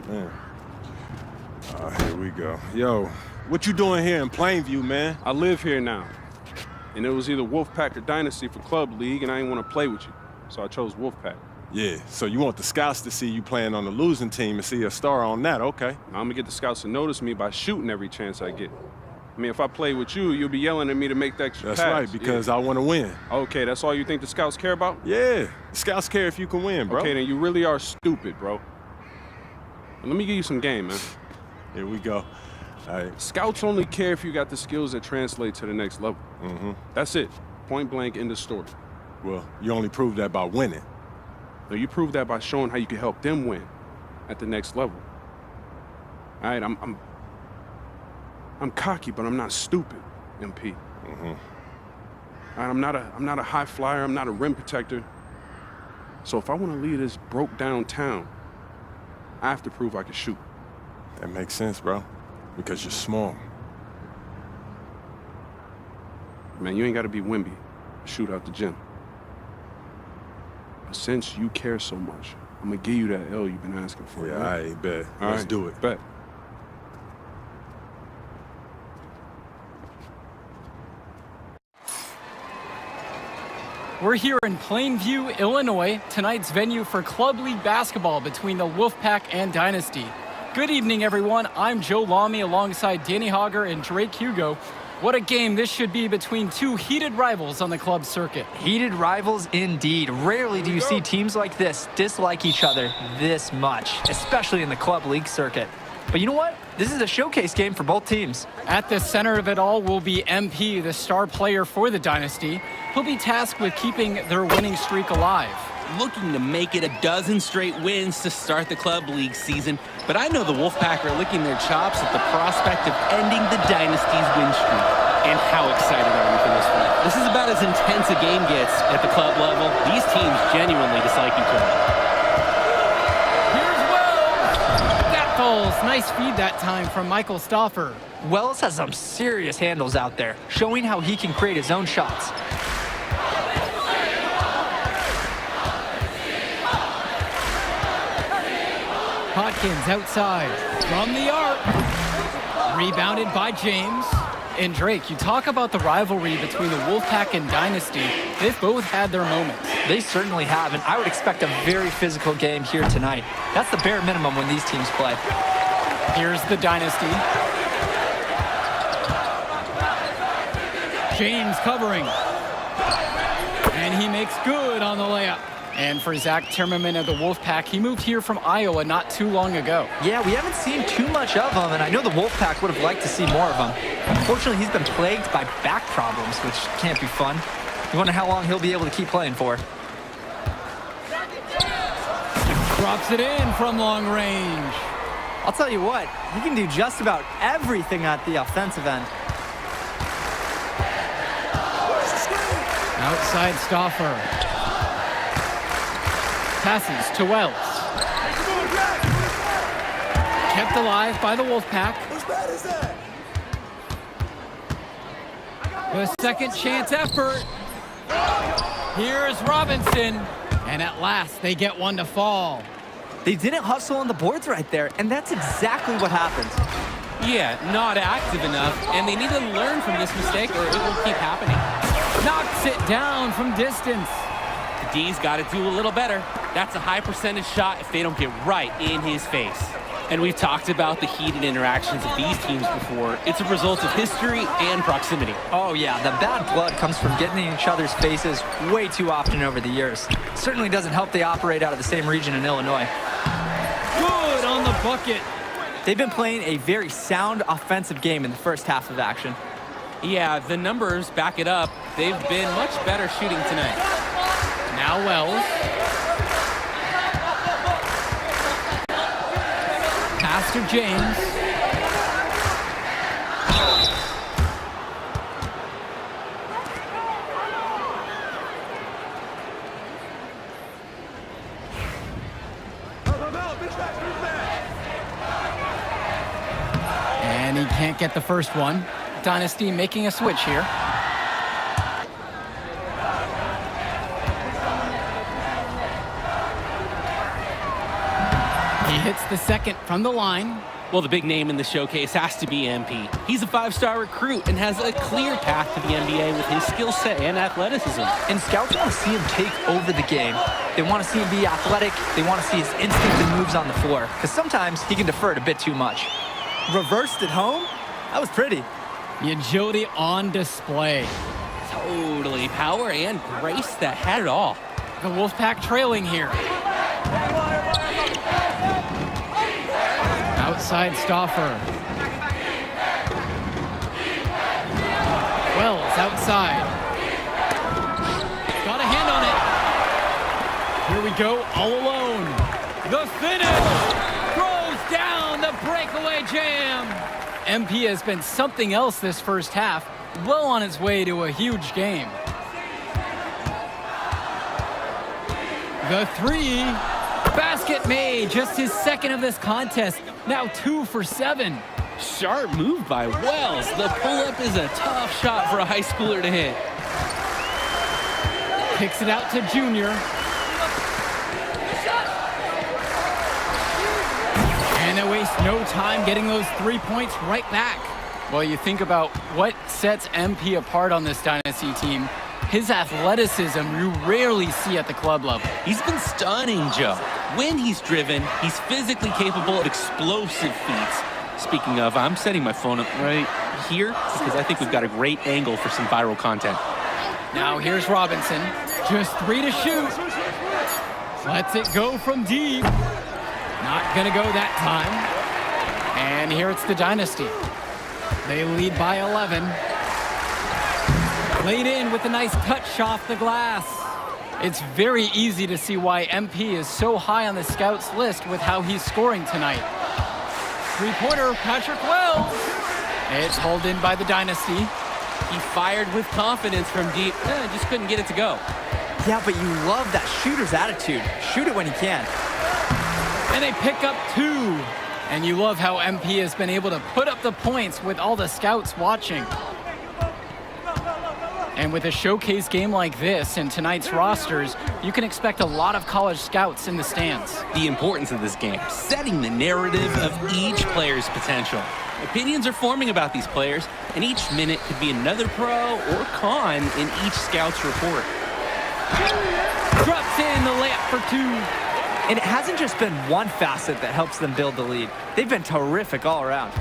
Man. Here we go. Yo, what you doing here in Plainview, man? I live here now. And it was either Wolfpack or Dynasty for Club League, and I didn't want to play with you. So I chose Wolfpack. Yeah, so you want the scouts to see you playing on the losing team and see a star on that, okay. Now, I'm going to get the scouts to notice me by shooting every chance I get. I mean, if I play with you, you'll be yelling at me to make the extra pass. That's right, because I want to win. Okay, that's all you think the scouts care about? Yeah, the scouts care if you can win, bro. Okay, then you really are stupid, bro. Let me give you some game, man. Here we go. All right. Scouts only care if you got the skills that translate to the next level. Mm-hmm. That's it. Point blank, end of story. Well, you only prove that by winning. No, you prove that by showing how you can help them win at the next level. All right, I'm cocky, but I'm not stupid, MP. Mm-hmm. All right, I'm not a high flyer. I'm not a rim protector. So if I want to lead this broke down town, I have to prove I can shoot. That makes sense, bro. Because you're small. Man, you ain't got to be Wimby to shoot out the gym. But since you care so much, I'm going to give you that L you've been asking for. Yeah, right? I bet. All Let's right, do it. Bet. We're here in Plainview, Illinois, tonight's venue for Club League basketball between the Wolfpack and Dynasty. Good evening, everyone. I'm Joe Lamy alongside Danny Hogger and Drake Hugo. What a game this should be between two heated rivals on the club circuit. Heated rivals indeed. Rarely do you see teams like this dislike each other this much, especially in the club league circuit. But you know what? This is a showcase game for both teams. At the center of it all will be MP, the star player for the Dynasty. He'll be tasked with keeping their winning streak alive. Looking to make it a dozen straight wins to start the club league season, but I know the Wolfpack are licking their chops at the prospect of ending the Dynasty's win streak. And how excited are we for this one? This is about as intense a game gets at the club level. These teams genuinely dislike each other. Here's Wells! That falls. Nice feed that time from Michael Stauffer. Wells has some serious handles out there, showing how he can create his own shots. Hodkins outside from the arc. Rebounded by James. And Drake, you talk about the rivalry between the Wolfpack and Dynasty. They've both had their moments. They certainly have, and I would expect a very physical game here tonight. That's the bare minimum when these teams play. Here's the Dynasty. James covering. And he makes good on the layup. And for Zach Timmerman of the Wolfpack, he moved here from Iowa not too long ago. Yeah, we haven't seen too much of him, and I know the Wolfpack would have liked to see more of him. Unfortunately, he's been plagued by back problems, which can't be fun. You wonder how long he'll be able to keep playing for. Drops it in from long range. I'll tell you what, he can do just about everything at the offensive end. Outside Stauffer. Passes to Wells. Kept alive by the Wolfpack. The second chance effort. Here's Robinson. And at last, they get one to fall. They didn't hustle on the boards right there, and that's exactly what happened. Yeah, not active enough, and they need to learn from this mistake or it will keep happening. Knocks it down from distance. The D's got to do a little better. That's a high percentage shot if they don't get right in his face. And we've talked about the heated interactions of these teams before. It's a result of history and proximity. Oh yeah, the bad blood comes from getting in each other's faces way too often over the years. Certainly doesn't help they operate out of the same region in Illinois. Good on the bucket. They've been playing a very sound offensive game in the first half of action. Yeah, the numbers back it up. They've been much better shooting tonight. Now Wells. Pass to James. And he can't get the first one. Dynasty making a switch here. He hits the second from the line. Well, the big name in the showcase has to be MP. He's a 5-star recruit and has a clear path to the NBA with his skill set and athleticism. And scouts want to see him take over the game. They want to see him be athletic. They want to see his instinct and moves on the floor. Because sometimes he can defer it a bit too much. Reversed at home? That was pretty. The agility on display. Totally. Power and grace that had it all. The Wolfpack trailing here. Outside Stauffer. Wells outside. Got a hand on it. Here we go, all alone. The finish! Throws down the breakaway jam. MP has been something else this first half, well on its way to a huge game. The three. Basket made, just his second of this contest. Now 2 for 7. Sharp move by Wells. The pull-up is a tough shot for a high schooler to hit. Kicks it out to Junior. And they waste no time getting those 3 points right back. Well, you think about what sets MP apart on this Dynasty team. His athleticism you rarely see at the club level. He's been stunning, Joe. When he's driven, he's physically capable of explosive feats. Speaking of, I'm setting my phone up right here because I think we've got a great angle for some viral content. Now here's Robinson. Just 3 to shoot. Lets it go from deep. Not gonna go that time. And here it's the Dynasty. They lead by 11. Laid in with a nice touch off the glass. It's very easy to see why MP is so high on the scouts list with how he's scoring tonight. Three-pointer, Patrick Wells. It's hauled in by the Dynasty. He fired with confidence from deep. Just couldn't get it to go. Yeah, but you love that shooter's attitude. Shoot it when you can. And they pick up 2. And you love how MP has been able to put up the points with all the scouts watching. And with a showcase game like this in tonight's rosters, you can expect a lot of college scouts in the stands. The importance of this game, setting the narrative of each player's potential. Opinions are forming about these players, and each minute could be another pro or con in each scout's report. Drops in the layup for 2. And it hasn't just been one facet that helps them build the lead. They've been terrific all around.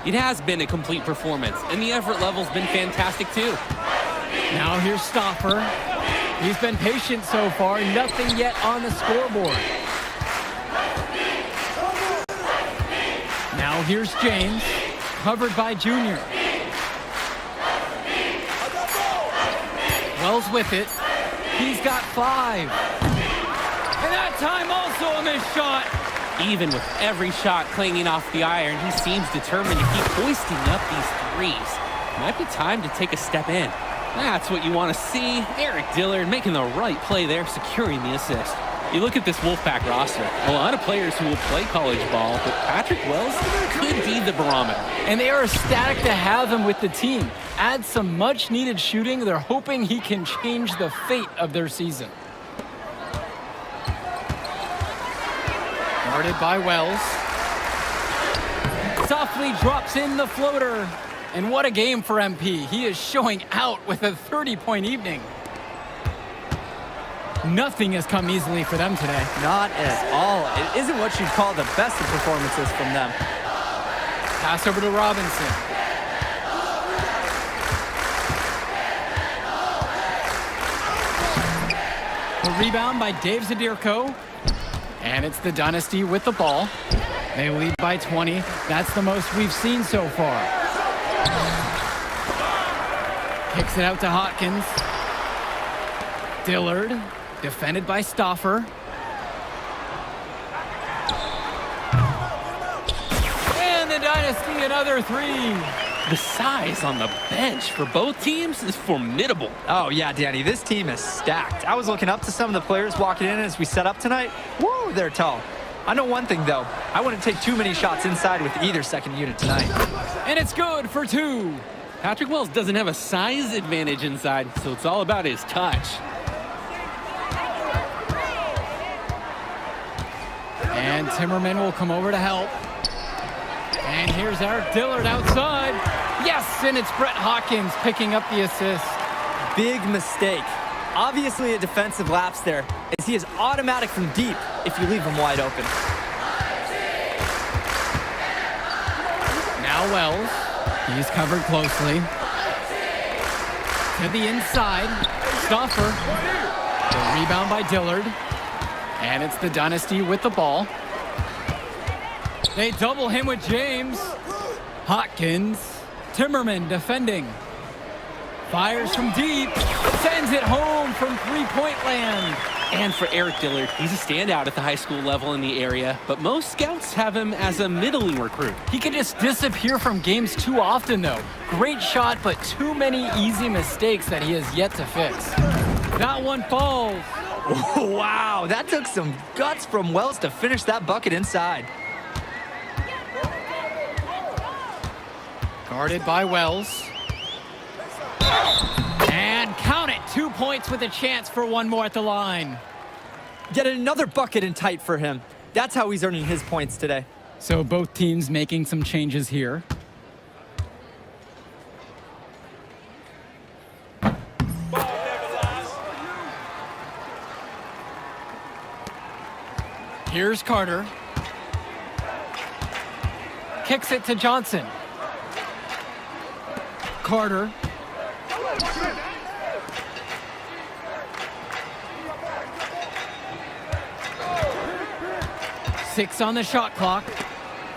It has been a complete performance, and the effort level's been fantastic too. Now here's Stauffer. He's been patient so far, nothing yet on the scoreboard. Now here's James, covered by Junior. Wells with it. He's got 5. And that time also a missed shot. Even with every shot clanging off the iron, he seems determined to keep hoisting up these threes. Might be time to take a step in. That's what you want to see. Eric Dillard making the right play there, securing the assist. You look at this Wolfpack roster, a lot of players who will play college ball, but Patrick Wells could be the barometer. And they are ecstatic to have him with the team. Add some much-needed shooting. They're hoping he can change the fate of their season. Guarded by Wells. Softly drops in the floater. And what a game for MP. He is showing out with a 30-point evening. Nothing has come easily for them today. Not at all. It isn't what you'd call the best of performances from them. Pass over to Robinson. A rebound by Dave Zadirko. And it's the Dynasty with the ball. They lead by 20. That's the most we've seen so far. Kicks it out to Hopkins. Dillard, defended by Stauffer. And the Dynasty, another 3. The size on the bench for both teams is formidable. Oh, yeah, Danny, this team is stacked. I was looking up to some of the players walking in as we set up tonight. Woo, they're tall. I know one thing, though. I wouldn't take too many shots inside with either second unit tonight. And it's good for 2. Patrick Wells doesn't have a size advantage inside, so it's all about his touch. And Timmerman will come over to help. And here's Eric Dillard outside. Yes, and it's Brett Hawkins picking up the assist. Big mistake. Obviously a defensive lapse there, as he is automatic from deep if you leave him wide open. Now Wells. He's covered closely. To the inside. Stauffer. The rebound by Dillard. And it's the Dynasty with the ball. They double him with James. Hawkins. Timmerman defending. Fires from deep. Sends it home from three-point land. And for Eric Dillard, he's a standout at the high school level in the area, but most scouts have him as a middling recruit. He can just disappear from games too often, though. Great shot, but too many easy mistakes that he has yet to fix. That one falls. Wow, that took some guts from Wells to finish that bucket inside. Guarded by Wells. And count it, 2 points with a chance for one more at the line. Get another bucket in tight for him. That's how he's earning his points today. So both teams making some changes here. Here's Carter. Kicks it to Johnson. Carter. Six on the shot clock.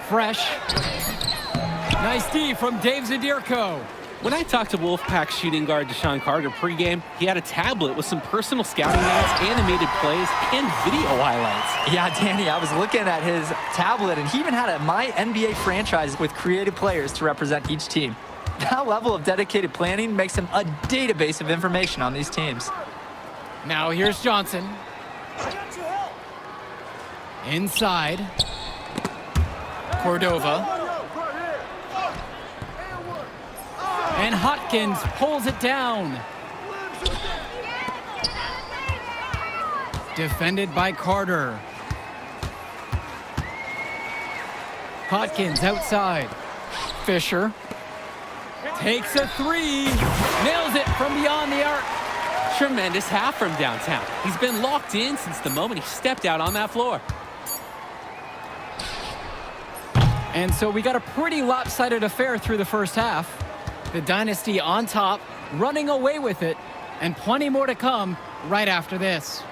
Fresh. Nice D from Dave Zadirko. When I talked to Wolfpack shooting guard Deshaun Carter pregame, he had a tablet with some personal scouting notes, animated plays, and video highlights. Yeah, Danny, I was looking at his tablet, and he even had a My NBA franchise with creative players to represent each team. That level of dedicated planning makes him a database of information on these teams. Now here's Johnson. Inside. Cordova. And Hopkins pulls it down. Defended by Carter. Hopkins outside. Fisher takes a three. Nails it from beyond the arc. Tremendous half from downtown. He's been locked in since the moment he stepped out on that floor. And so we got a pretty lopsided affair through the first half. The Dynasty on top, running away with it, and plenty more to come right after this.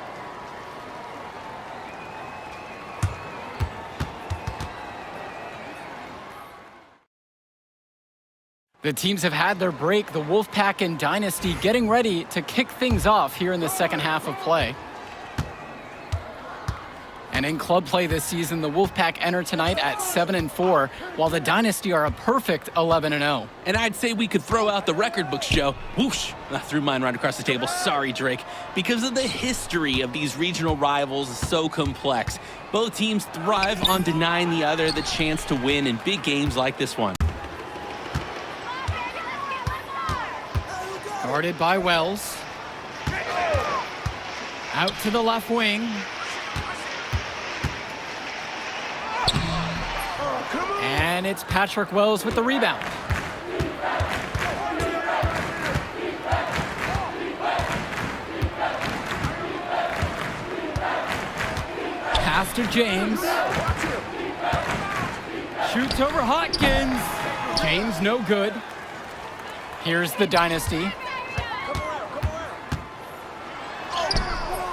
The teams have had their break, the Wolfpack and Dynasty getting ready to kick things off here in the second half of play. And in club play this season, the Wolfpack enter tonight at 7-4, while the Dynasty are a perfect 11-0. And I'd say we could throw out the record books, Joe. Whoosh! I threw mine right across the table. Sorry, Drake. Because of the history of these regional rivals is so complex. Both teams thrive on denying the other the chance to win in big games like this one. Guarded by Wells. Out to the left wing. And it's Patrick Wells with the rebound. Pass to James. Shoots over Hopkins. James no good. Here's the Dynasty.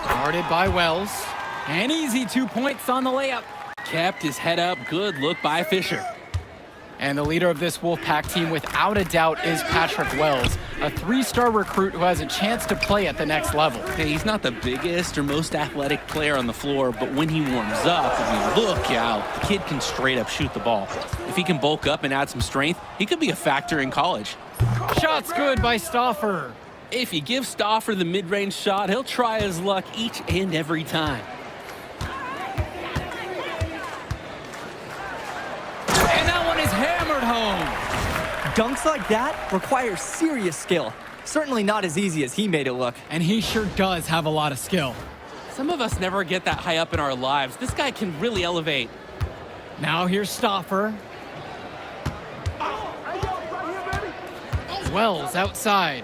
Guarded by Wells. And easy 2 points on the layup. Kept his head up. Good look by Fisher. And the leader of this Wolfpack team, without a doubt, is Patrick Wells, a three-star recruit who has a chance to play at the next level. Hey, he's not the biggest or most athletic player on the floor, but when he warms up, I mean, look out. The kid can straight up shoot the ball. If he can bulk up and add some strength, he could be a factor in college. Shot's good by Stauffer. If you give Stauffer the mid-range shot, he'll try his luck each and every time. And that one is hammered home. Dunks like that require serious skill. Certainly not as easy as he made it look. And he sure does have a lot of skill. Some of us never get that high up in our lives. This guy can really elevate. Now here's Stauffer. Wells outside.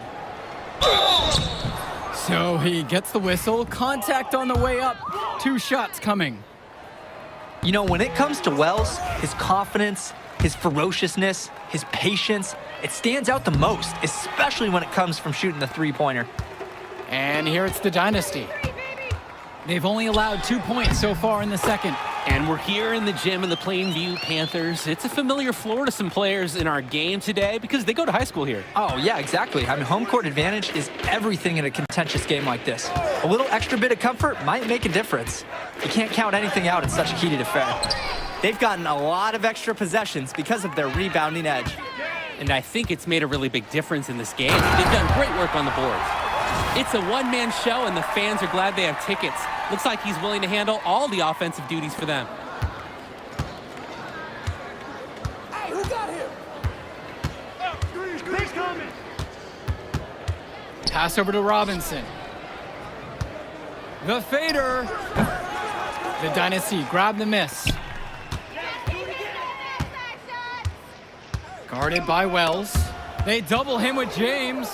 So he gets the whistle. Contact on the way up. 2 shots coming. You know, when it comes to Wells, his confidence, his ferociousness, his patience, it stands out the most, especially when it comes from shooting the three-pointer. And here it's the Dynasty. They've only allowed 2 points so far in the second. And we're here in the gym of the Plainview Panthers. It's a familiar floor to some players in our game today because they go to high school here. Oh, yeah, exactly. I mean, home court advantage is everything in a contentious game like this. A little extra bit of comfort might make a difference. You can't count anything out in such a heated affair. They've gotten a lot of extra possessions because of their rebounding edge. And I think it's made a really big difference in this game. They've done great work on the boards. It's a one-man show, and the fans are glad they have tickets. Looks like he's willing to handle all the offensive duties for them. Hey, who got him? Three's coming. Pass over to Robinson. The fader. The Dynasty grab the miss. Guarded by Wells. They double him with James.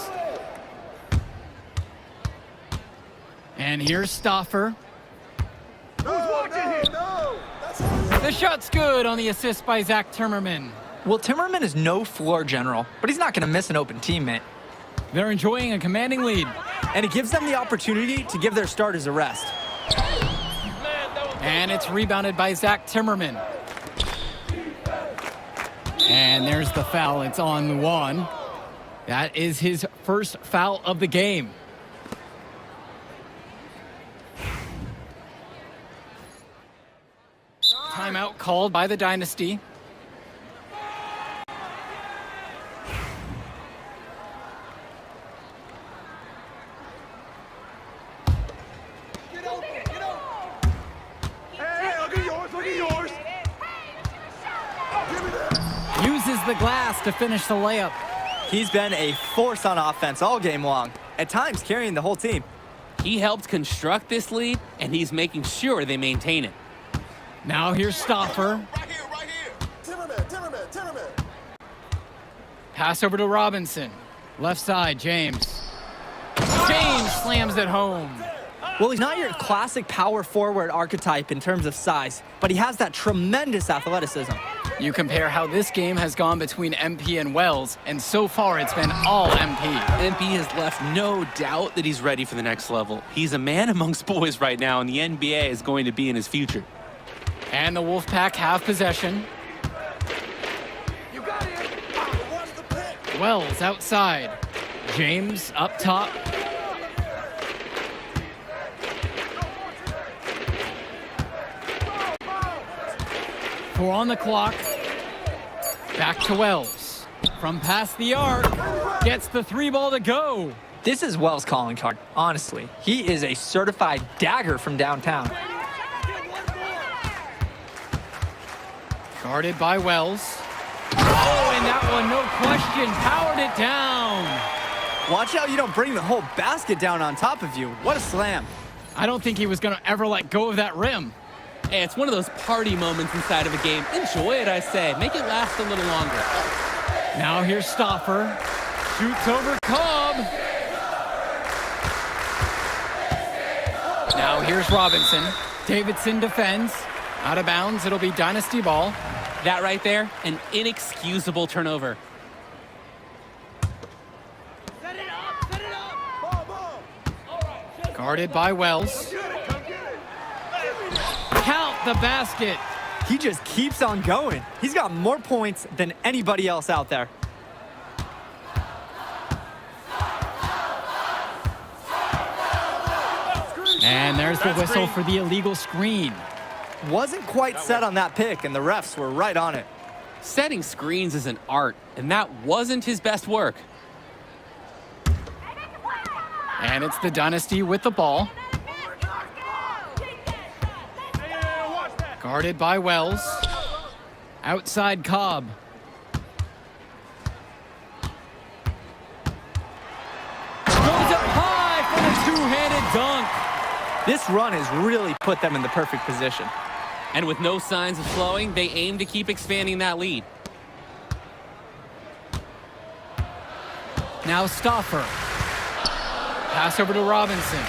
And here's Stauffer. The shot's good on the assist by Zach Timmerman. Well, Timmerman is no floor general, but he's not going to miss an open teammate. They're enjoying a commanding lead. And it gives them the opportunity to give their starters a rest. And it's rebounded by Zach Timmerman. And there's the foul. It's on Luan. That is his first foul of the game. Timeout called by the Dynasty. Uses the glass to finish the layup. He's been a force on offense all game long, at times carrying the whole team. He helped construct this lead, and he's making sure they maintain it. Now here's Stauffer. Right here. Timmerman. Pass over to Robinson. Left side, James. James slams it home. Well, he's not your classic power forward archetype in terms of size, but he has that tremendous athleticism. You compare how this game has gone between MP and Wells, and so far it's been all MP. MP has left no doubt that he's ready for the next level. He's a man amongst boys right now, and the NBA is going to be in his future. And the Wolfpack have possession. You got it. Wells outside. James up top. Four on the clock. Back to Wells. From past the arc. Gets the 3-ball to go. This is Wells' calling card, honestly. He is a certified dagger from downtown. Guarded by Wells. Oh, and that one, no question, powered it down. Watch out you don't bring the whole basket down on top of you. What a slam. I don't think he was going to ever let go of that rim. Hey, it's one of those party moments inside of a game. Enjoy it, I say. Make it last a little longer. Now here's Stauffer. Shoots over Cobb. Now here's Robinson. Davidson defends. Out of bounds, it'll be Dynasty ball. That right there, an inexcusable turnover. Guarded by Wells. Count the basket. He just keeps on going. He's got more points than anybody else out there. And there's the whistle for the illegal screen. Wasn't quite set on that pick, and the refs were right on it. Setting screens is an art, and that wasn't his best work. And it's the Dynasty with the ball. Guarded by Wells. Outside Cobb. Goes up high for the two-handed dunk. This run has really put them in the perfect position. And with no signs of slowing, they aim to keep expanding that lead. Now Stauffer. Pass over to Robinson.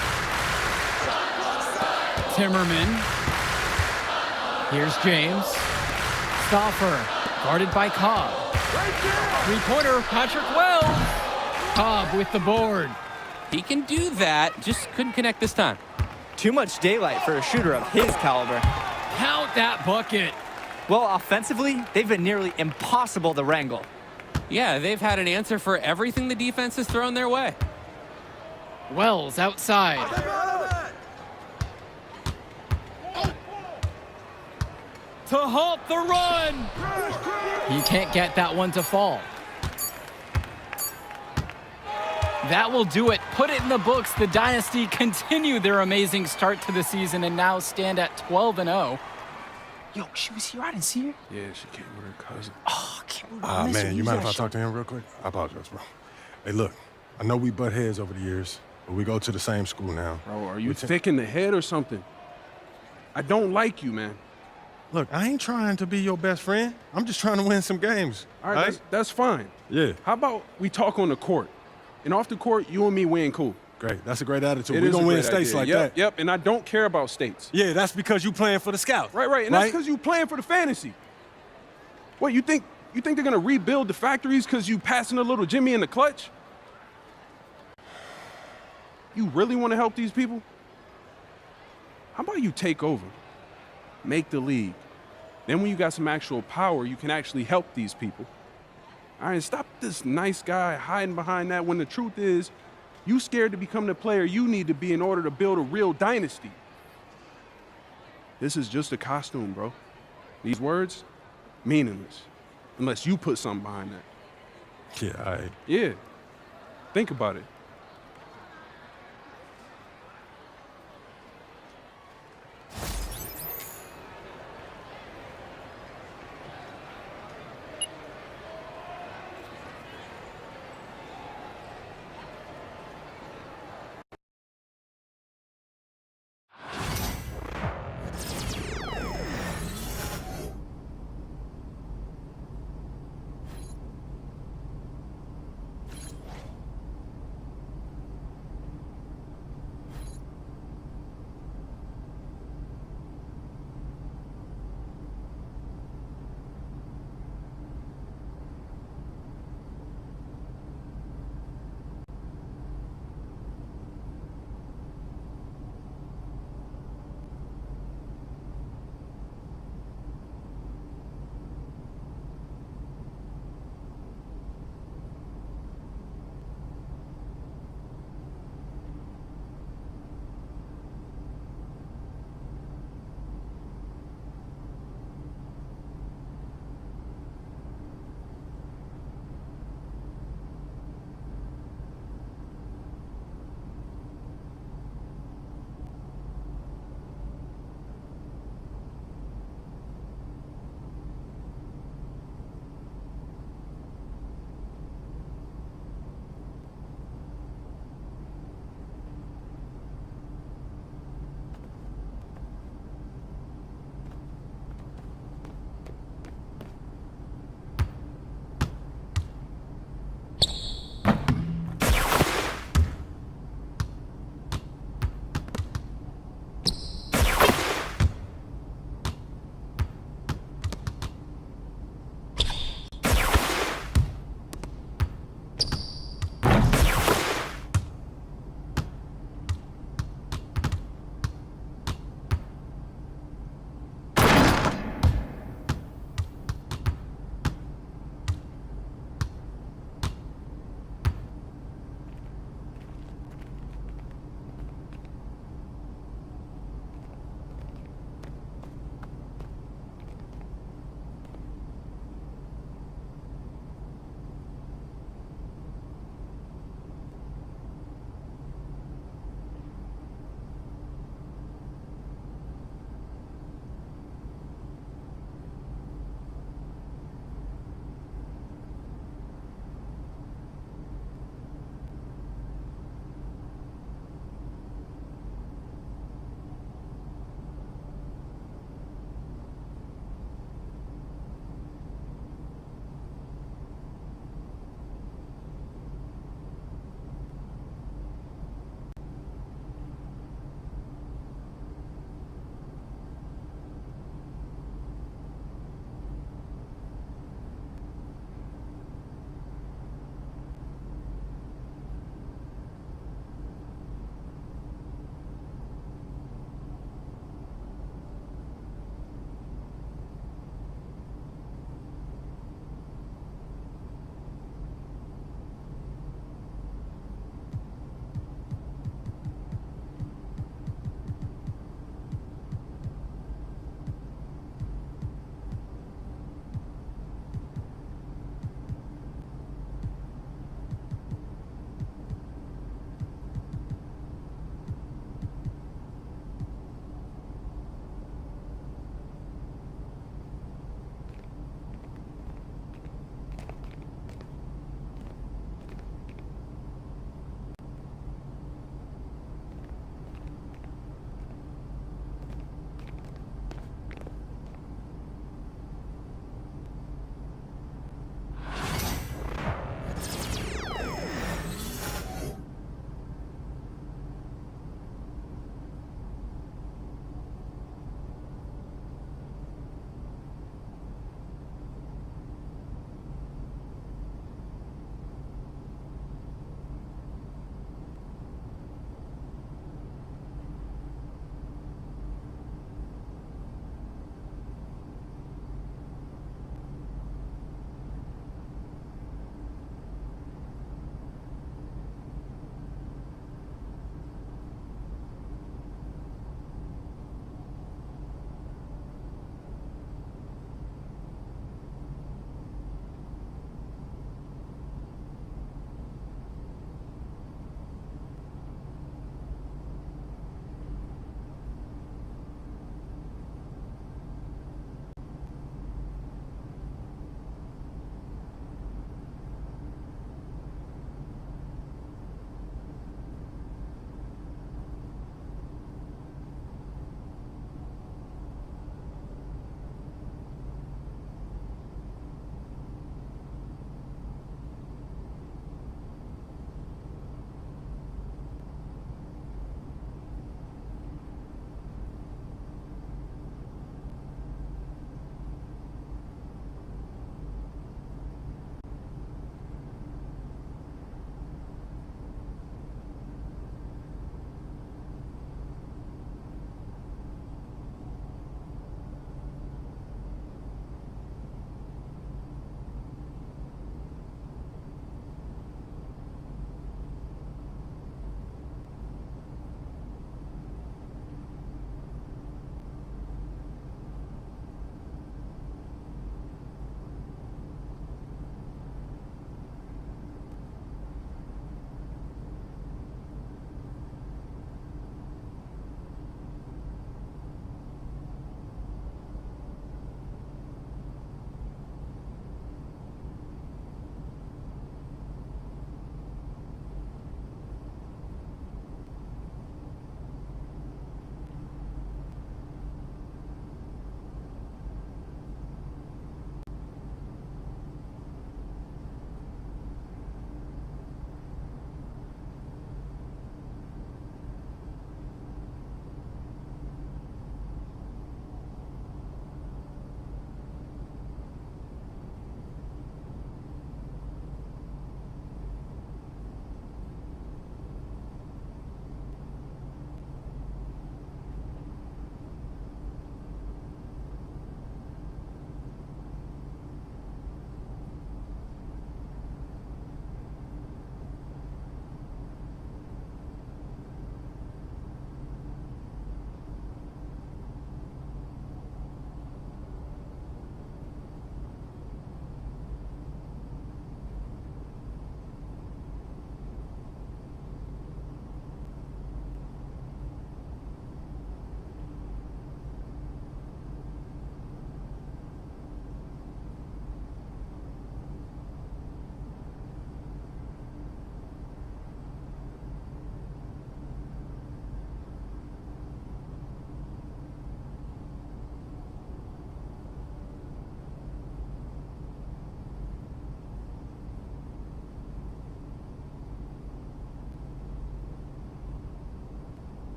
Timmerman. Here's James. Stauffer, guarded by Cobb. Three-pointer, Patrick Wells. Cobb with the board. He can do that, just couldn't connect this time. Too much daylight for a shooter of his caliber. Count that bucket. Well, offensively, they've been nearly impossible to wrangle. Yeah, they've had an answer for everything the defense has thrown their way. Wells outside. To halt the run. He can't get that one to fall. That will do it. Put it in the books. The Dynasty continue their amazing start to the season and now stand at 12-0. Yo, she was here. I didn't see her. Yeah, she came with her cousin. Oh, I can't believe I missed her. Man, you mind if I Use talk to him real quick? I apologize, bro. Hey, look, I know we butt heads over the years, but we go to the same school now. Bro, are you thick in the head or something? I don't like you, man. Look, I ain't trying to be your best friend. I'm just trying to win some games. All right, that's fine. Yeah. How about we talk on the court? And off the court, you and me win cool. Great. That's a great attitude. It We're is going a to win great states idea. like Yep, that. Yep, and I don't care about states. Yeah, that's because you playing for the Scouts. Right, and that's because you playing for the fantasy. What, you think they're going to rebuild the factories because you passing a little Jimmy in the clutch? You really want to help these people? How about you take over? Make the league. Then when you got some actual power, you can actually help these people. All right, stop this nice guy hiding behind that when the truth is, you scared to become the player you need to be in order to build a real dynasty. This is just a costume, bro. These words, meaningless, unless you put something behind that. Yeah, Yeah, think about it.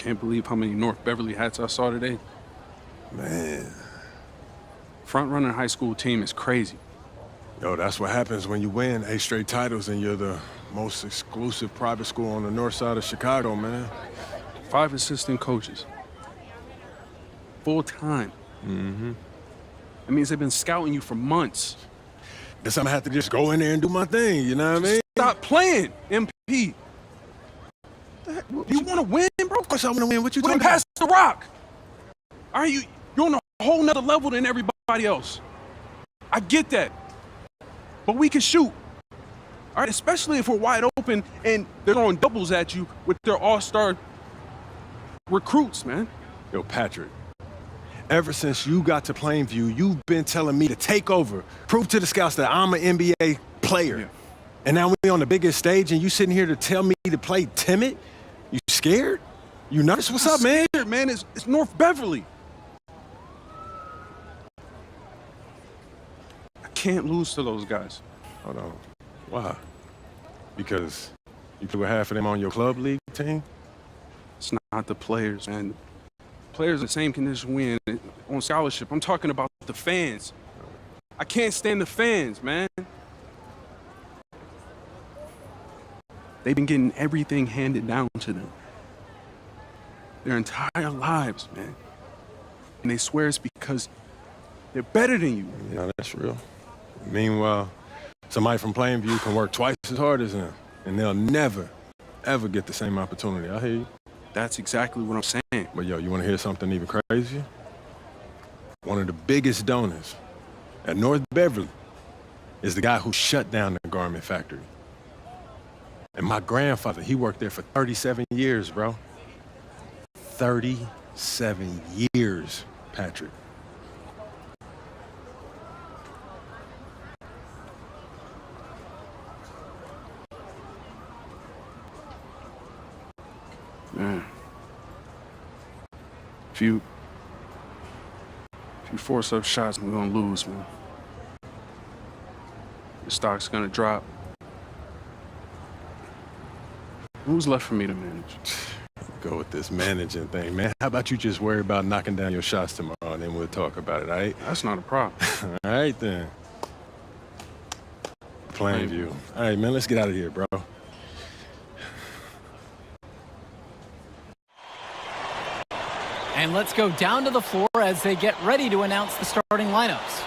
Can't believe how many North Beverly hats I saw today. Man. Front-runner high school team is crazy. Yo, that's what happens when you win 8 straight titles and you're the most exclusive private school on the north side of Chicago, man. 5 assistant coaches. Full time. Mm-hmm. That means they've been scouting you for months. Guess I'm gonna have to just go in there and do my thing, you know what I mean? Stop playing, MP. You want to win, bro? Of course I wanna win. What you Well, then talking pass the rock. All right, you're on a whole nother level than everybody else. I get that. But we can shoot. All right, especially if we're wide open and they're throwing doubles at you with their all-star recruits, man. Yo, Patrick, ever since you got to Plainview, you've been telling me to take over, prove to the scouts that I'm an NBA player. Yeah. And now we're on the biggest stage and you sitting here to tell me to play timid? You scared? You nervous? What's up, man? Scared, man. It's North Beverly. I can't lose to those guys. Hold on. Why? Because you play with half of them on your club league team? It's not the players, man. Players in the same condition we in on scholarship. I'm talking about the fans. I can't stand the fans, man. They've been getting everything handed down to them their entire lives, man. And they swear it's because they're better than you. Yeah, that's real. Meanwhile, somebody from Plainview can work twice as hard as them, and they'll never, ever get the same opportunity. I hear you. That's exactly what I'm saying. But yo, you want to hear something even crazier? One of the biggest donors at North Beverly is the guy who shut down the garment factory. And my grandfather, he worked there for 37 years, bro. 37 years, Patrick. Man. If you force up shots, we're gonna lose, man. The stock's gonna drop. Who's left for me to manage? Go with this managing thing, man. How about you just worry about knocking down your shots tomorrow, and then we'll talk about it, all right? That's not a problem. All right, then. Plainview. All right, man, let's get out of here, bro. And let's go down to the floor as they get ready to announce the starting lineups.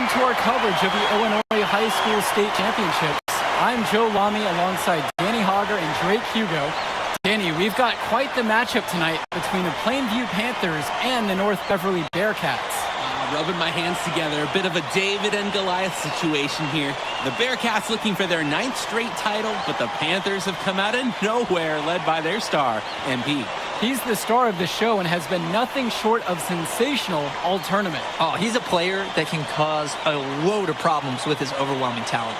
Our coverage of the Illinois High School State Championships. I'm Joe Lamy alongside Danny Hogger and Drake Hugo. Danny, we've got quite the matchup tonight between the Plainview Panthers and the North Beverly Bearcats. Rubbing my hands together, a bit of a David and Goliath situation here. The Bearcats looking for their 9th straight title, but the Panthers have come out of nowhere, led by their star, MP. He's the star of the show and has been nothing short of sensational all tournament. Oh, he's a player that can cause a load of problems with his overwhelming talent.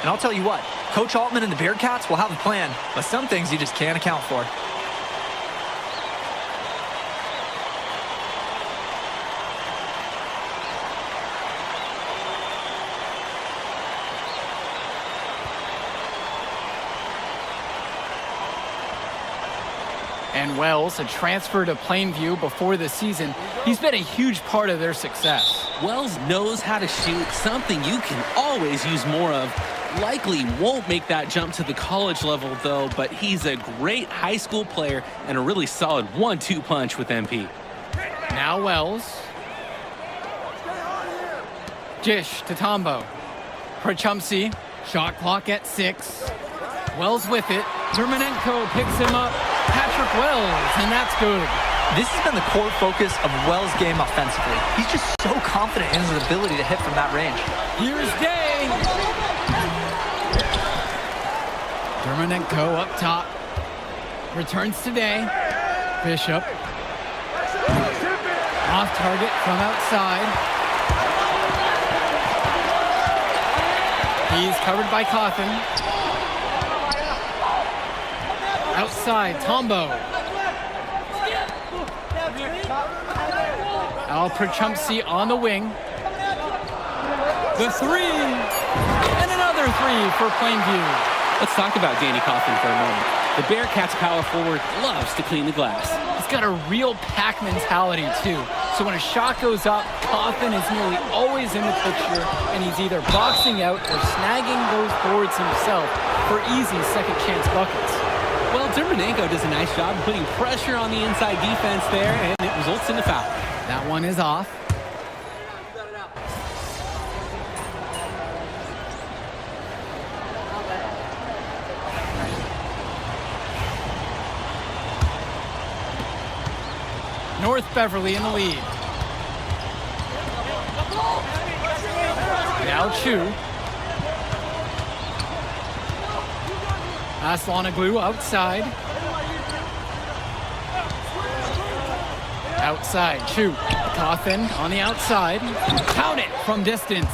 And I'll tell you what, Coach Altman and the Bearcats will have a plan, but some things you just can't account for. And Wells, a transfer to Plainview before the season, he's been a huge part of their success. Wells knows how to shoot, something you can always use more of. Likely won't make that jump to the college level, though, but he's a great high school player and a really solid 1-2 punch with MP. Now Wells. Dish to Tombo. Prochumsey. Shot clock at 6. Wells with it. Dermanenko picks him up. Patrick Wells, and that's good. This has been the core focus of Wells' game offensively. He's just so confident in his ability to hit from that range. Here's Day. Dermanenko up top. Returns to Day. Bishop. Off target from outside. He's covered by Cawthon. Outside, Tombo. Al Prochumsey on the wing. The 3. And another 3 for Plainview. Let's talk about Danny Cawthon for a moment. The Bearcats' power forward loves to clean the glass. He's got a real pack mentality, too. So when a shot goes up, Cawthon is nearly always in the picture, and he's either boxing out or snagging those boards himself for easy second-chance buckets. Well, Dermanenko does a nice job putting pressure on the inside defense there, and it results in a foul. That one is off. North Beverly in the lead. Now Chu. Aslanoglu outside. Outside, Chu. Cawthon on the outside. Count it from distance.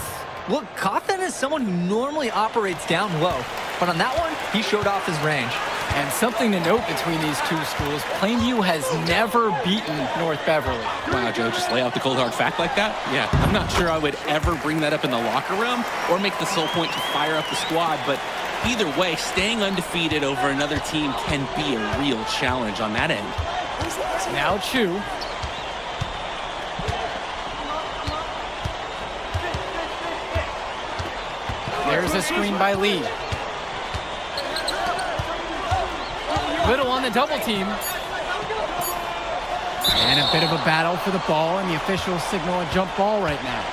Look, Cawthon is someone who normally operates down low, but on that one, he showed off his range. And something to note between these two schools, Plainview has never beaten North Beverly. Wow, Joe, just lay out the cold hard fact like that? Yeah, I'm not sure I would ever bring that up in the locker room or make the sole point to fire up the squad, but either way, staying undefeated over another team can be a real challenge on that end. Now Chu. There's a screen by Lee. Little on the double team. And a bit of a battle for the ball, and the officials signal a jump ball right now.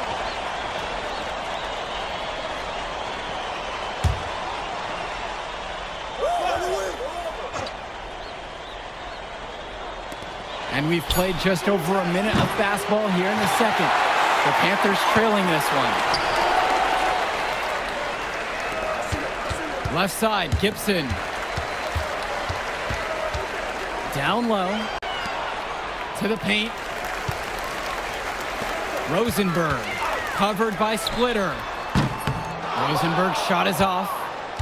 And we've played just over a minute of basketball here in the second. The Panthers trailing this one. Left side, Gibson. Down low. To the paint. Rosenberg. Covered by Splitter. Rosenberg's shot is off.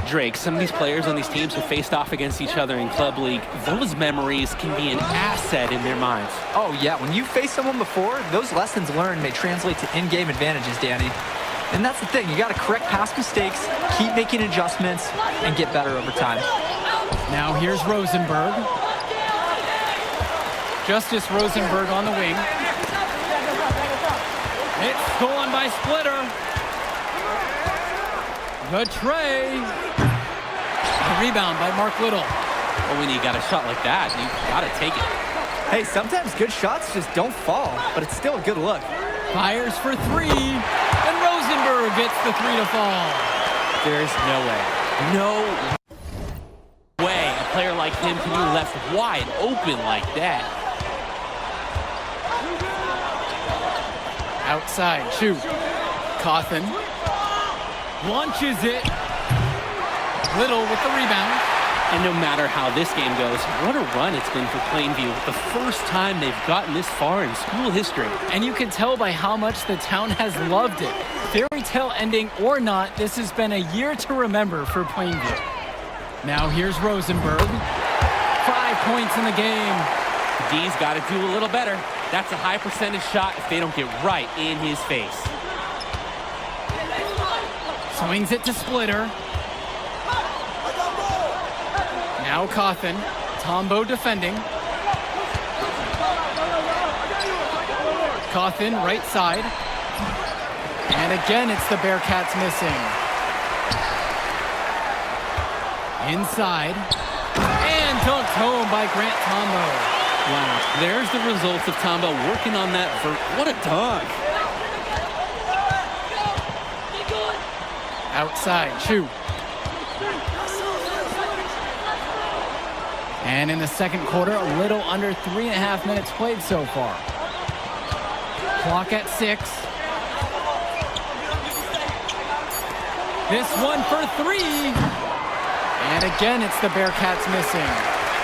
Drake, some of these players on these teams have faced off against each other in Club League. Those memories can be an asset in their minds. Oh, yeah. When you face someone before, those lessons learned may translate to in-game advantages, Danny. And that's the thing. You got to correct past mistakes, keep making adjustments, and get better over time. Now here's Rosenberg. Justice Rosenberg on the wing. It's stolen by Splitter. The tray. The rebound by Mark Little. Well, when you got a shot like that, you got to take it. Hey, sometimes good shots just don't fall, but it's still a good look. Fires for 3, and Rosenberg gets the 3 to fall. There's no way a player like him can be left wide open like that. Outside, Chu. Cawthon launches it. Little with the rebound. And no matter how this game goes, what a run it's been for Plainview. The first time they've gotten this far in school history. And you can tell by how much the town has loved it. Fairy tale ending or not, this has been a year to remember for Plainview. Now here's Rosenberg. 5 points in the game. D's got to do a little better. That's a high percentage shot if they don't get right in his face. Swings it to Splitter. Now Cawthon. Tombo defending. Cawthon right side. And again, it's the Bearcats missing. Inside. And dunked home by Grant Tombo. Wow, there's the results of Tombo working on that vert. What a dunk. Outside, Chu. And in the second quarter, a little under 3.5 minutes played so far. Clock at 6. This one for 3. And again, it's the Bearcats missing.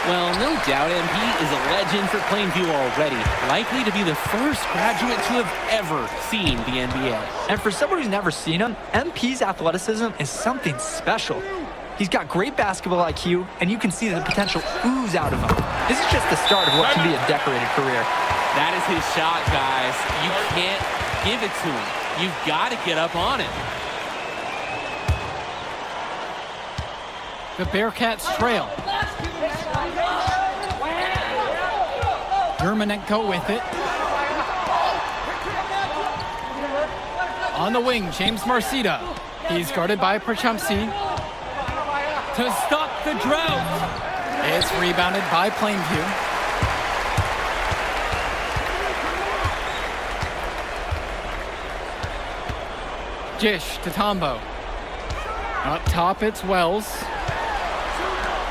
Well, no doubt MP is a legend for Plainview already. Likely to be the first graduate to have ever seen the NBA. And for someone who's never seen him, MP's athleticism is something special. He's got great basketball IQ, and you can see the potential ooze out of him. This is just the start of what can be a decorated career. That is his shot, guys. You can't give it to him. You've got to get up on it. The Bearcats trail. Dermanenko with it. On the wing, James Marcita. He's guarded by Perchumsey. To stop the drought. It's rebounded by Plainview. Jish to Tombo. Up top, it's Wells.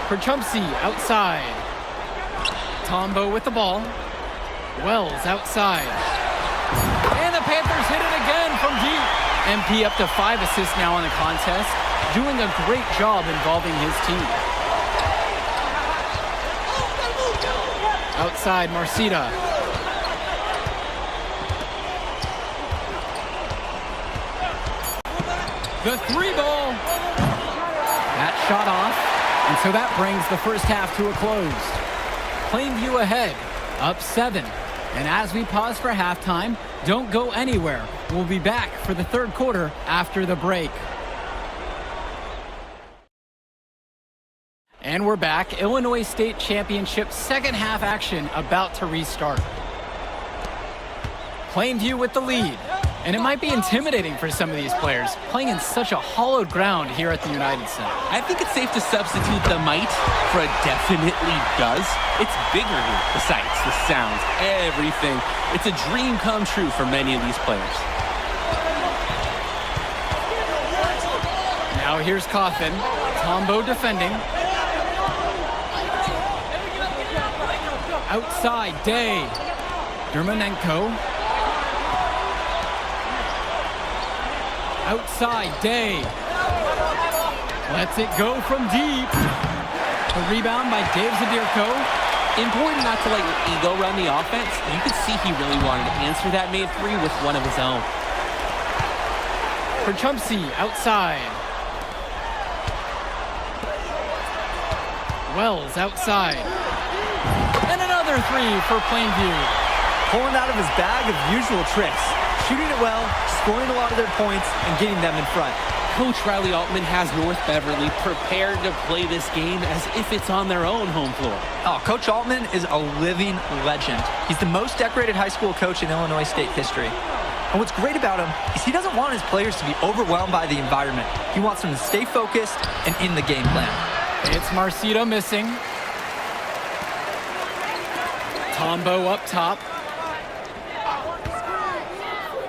Perchumsey outside. Tombo with the ball. Wells outside. And the Panthers hit it again from deep. MP up to 5 assists now in the contest, doing a great job involving his team. Outside, Marcita. The 3-ball. That shot off, and so that brings the first half to a close. Plainview ahead, up 7. And as we pause for halftime, don't go anywhere. We'll be back for the third quarter after the break. And we're back. Illinois State Championship second half action about to restart. Plainview with the lead. And it might be intimidating for some of these players, playing in such a hollowed ground here at the United Center. I think it's safe to substitute the might for a definitely does. It's bigger here. The sights, the sounds, everything. It's a dream come true for many of these players. Now here's Coffin. Tombo defending. Outside, Day. Dermanenko. Outside, Day. Lets it go from deep. The rebound by Dave Zadirko. Important not to let your ego run the offense. You could see he really wanted to answer that made three with one of his own. Perchumsey outside. Wells outside. And another 3 for Plainview. Pulling out of his bag of usual tricks. Shooting it well, scoring a lot of their points, and getting them in front. Coach Riley Altman has North Beverly prepared to play this game as if it's on their own home floor. Oh, Coach Altman is a living legend. He's the most decorated high school coach in Illinois State history. And what's great about him is he doesn't want his players to be overwhelmed by the environment. He wants them to stay focused and in the game plan. It's Marcita missing. Tombo up top.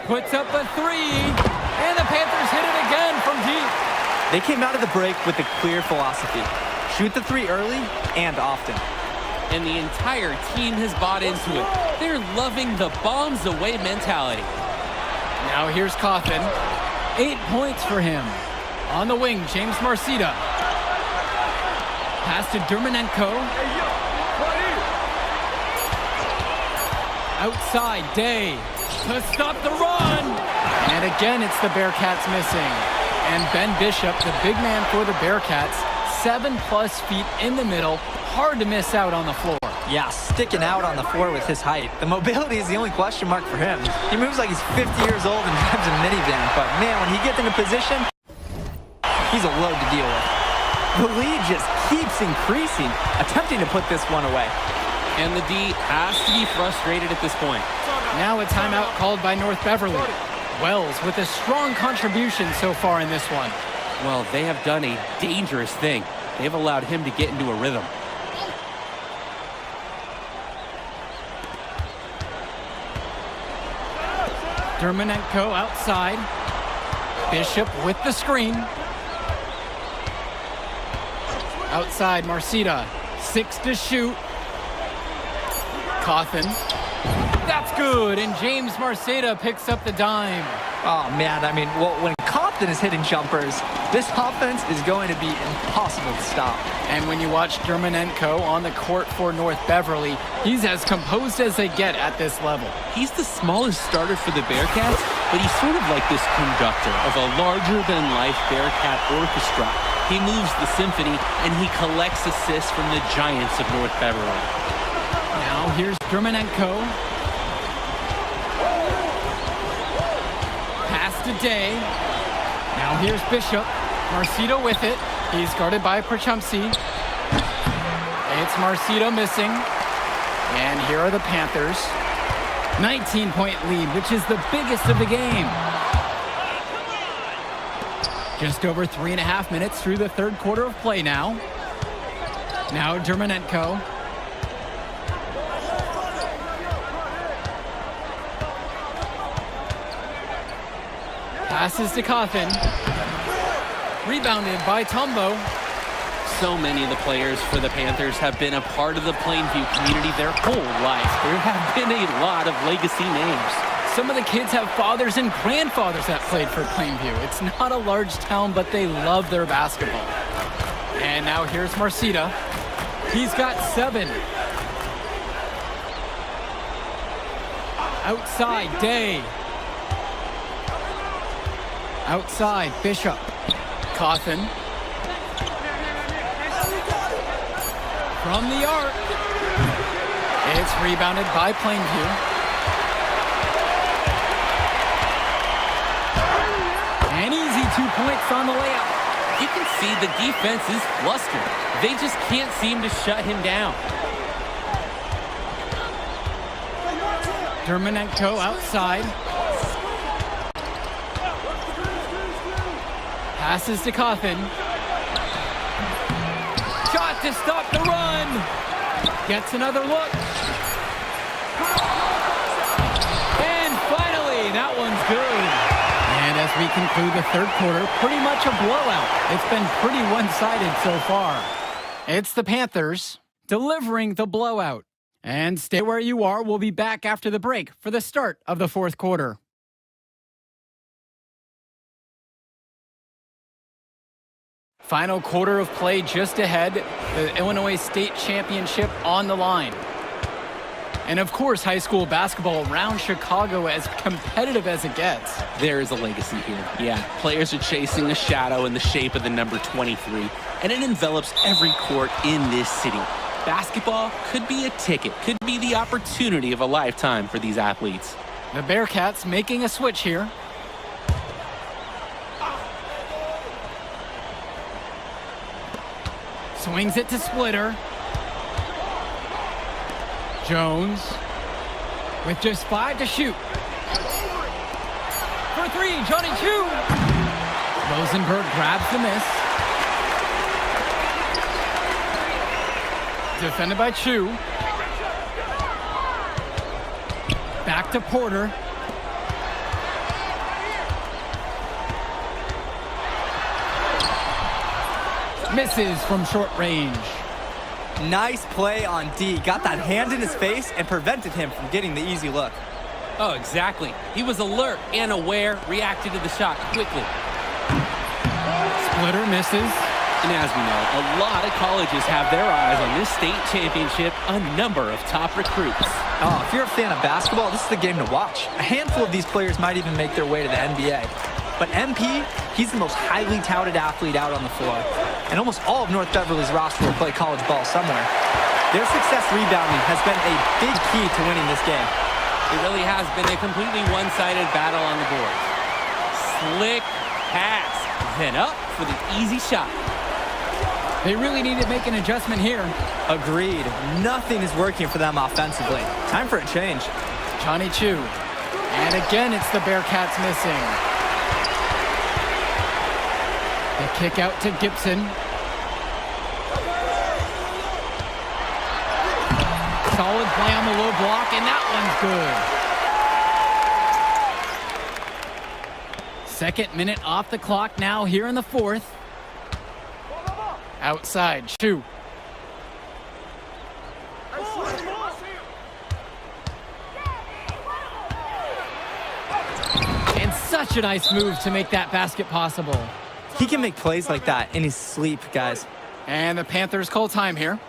Puts up a 3. And the Panthers hit it again from deep. They came out of the break with a clear philosophy. Shoot the 3 early and often. And the entire team has bought into it. They're loving the bombs away mentality. Now here's Coffin. 8 points for him. On the wing, James Marcita. Pass to Dermanenko. Outside, Day. To stop the run. And again, it's the Bearcats missing. And Ben Bishop, the big man for the Bearcats, 7+ feet in the middle. Hard to miss out on the floor. Yeah, sticking out on the floor with his height. The mobility is the only question mark for him. He moves like he's 50 years old and drives a minivan. But man, when he gets into position, he's a load to deal with. The lead just keeps increasing, attempting to put this one away. And the D has to be frustrated at this point. Now a timeout called by North Beverly. Wells with a strong contribution so far in this one. Well, they have done a dangerous thing. They've allowed him to get into a rhythm. Dermonenko outside. Bishop with the screen. Outside, Marcita. 6 to shoot. Cawthon. That's good, and James Marcita picks up the dime. Oh, man, I mean, well, when Cawthon is hitting jumpers, this offense is going to be impossible to stop. And when you watch Dermonenko on the court for North Beverly, he's as composed as they get at this level. He's the smallest starter for the Bearcats, but he's sort of like this conductor of a larger-than-life Bearcat orchestra. He moves the symphony, and he collects assists from the giants of North Beverly. Now here's Dermonenko. Pass to Day. Now here's Bishop. Marcito with it. He's guarded by Perchumsey. It's Marcito missing. And here are the Panthers. 19-point lead, which is the biggest of the game. Just over 3.5 minutes through the third quarter of play now. Now Dermonenko. Passes to Cawthon. Rebounded by Tumbo. So many of the players for the Panthers have been a part of the Plainview community their whole life. There have been a lot of legacy names. Some of the kids have fathers and grandfathers that played for Plainview. It's not a large town, but they love their basketball. And now here's Marcita. He's got 7. Outside, Day. Outside, Bishop. Cawthon. From the arc. It's rebounded by Plainview. An easy 2 points on the layup. You can see the defense is flustered. They just can't seem to shut him down. Dermonenko outside. Passes to Cawthon. Shot to stop the run. Gets another look. And finally, that one's good. And as we conclude the third quarter, pretty much a blowout. It's been pretty one-sided so far. It's the Panthers delivering the blowout. And stay where you are. We'll be back after the break for the start of the fourth quarter. Final quarter of play just ahead. The Illinois State Championship on the line. And of course, high school basketball around Chicago as competitive as it gets. There is a legacy here. Yeah, players are chasing a shadow in the shape of the number 23, and it envelops every court in this city. Basketball could be a ticket, could be the opportunity of a lifetime for these athletes. The Bearcats making a switch here. Swings it to Splitter. Jones with just 5 to shoot. For 3, Johnny Chu. Rosenberg grabs the miss. Defended by Chu. Back to Porter. Misses from short range. Nice play on D. Got that hand in his face and prevented him from getting the easy look. Oh, exactly. He was alert and aware, reacted to the shot quickly. Splitter misses. And as we know, a lot of colleges have their eyes on this state championship, a number of top recruits. Oh, if you're a fan of basketball, this is the game to watch. A handful of these players might even make their way to the NBA. But MP, he's the most highly touted athlete out on the floor. And almost all of North Beverly's roster will play college ball somewhere. Their success rebounding has been a big key to winning this game. It really has been a completely one-sided battle on the board. Slick pass, then up for the easy shot. They really need to make an adjustment here. Agreed. Nothing is working for them offensively. Time for a change. Johnny Chu. And again, it's the Bearcats missing. The kick out to Gibson. Solid play on the low block, and that one's good. Second minute off the clock now here in the fourth. Outside, Chu. And such a nice move to make that basket possible. He can make plays like that in his sleep, guys. And the Panthers call time here.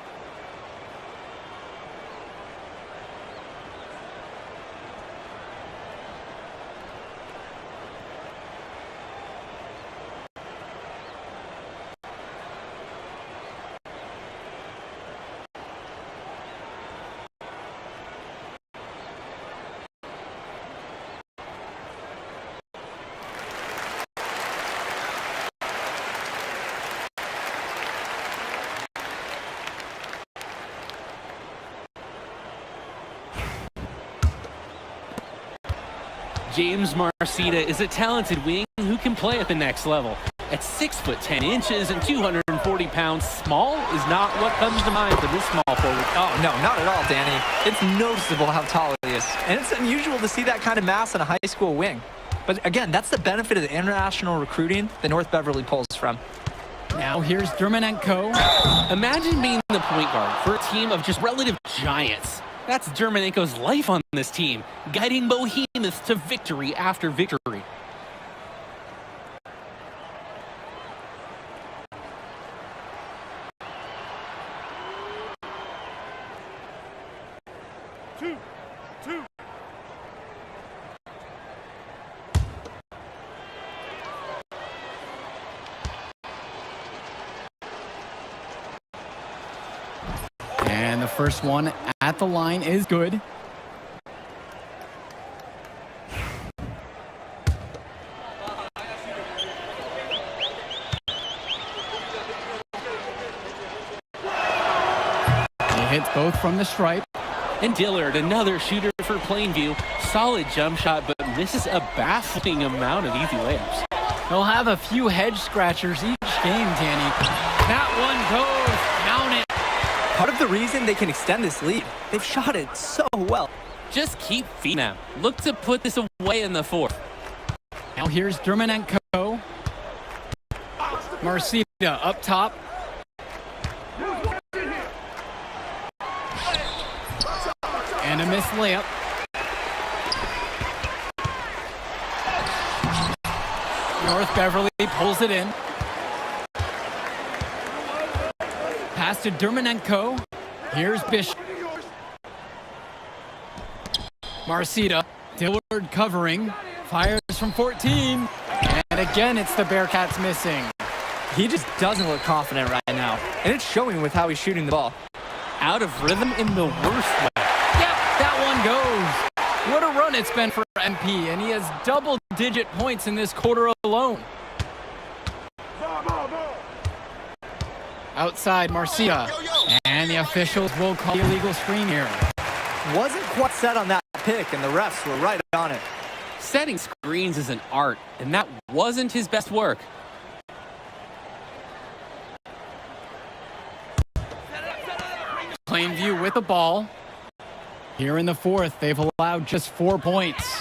James Marcita is a talented wing who can play at the next level. At 6'10" and 240 pounds, small is not what comes to mind for this small forward. Oh, no, not at all, Danny. It's noticeable how tall he is. And it's unusual to see that kind of mass in a high school wing. But again, that's the benefit of the international recruiting that North Beverly pulls from. Now here's Dermanenko. Imagine being the point guard for a team of just relative giants. That's Dermanenko's life on this team, guiding behemoths to victory after victory. And the first one at the line is good. He hits both from the stripe. And Dillard, another shooter for Plainview. Solid jump shot, but misses a baffling amount of easy layups. He'll have a few head scratchers each game, Danny. That one goes. Count it. Part of the reason they can extend this lead, they've shot it so well. Just keep feeding them. Look to put this away in the fourth. Now here's Dermanenko. Marcita up top. And a missed layup. North Beverly pulls it in. Pass to Dermanenko. Here's Bishop. Marcita. Dillard covering. Fires from 14. And again, it's the Bearcats missing. He just doesn't look confident right now. And it's showing with how he's shooting the ball. Out of rhythm in the worst way. Yep, that one goes. What a run it's been for MP, and he has double-digit points in this quarter alone. Outside, Marcia. And the officials will call the illegal screen here. Wasn't quite set on that pick, and the refs were right on it. Setting screens is an art, and that wasn't his best work. Plainview with the ball. Here in the fourth, they've allowed just 4 points.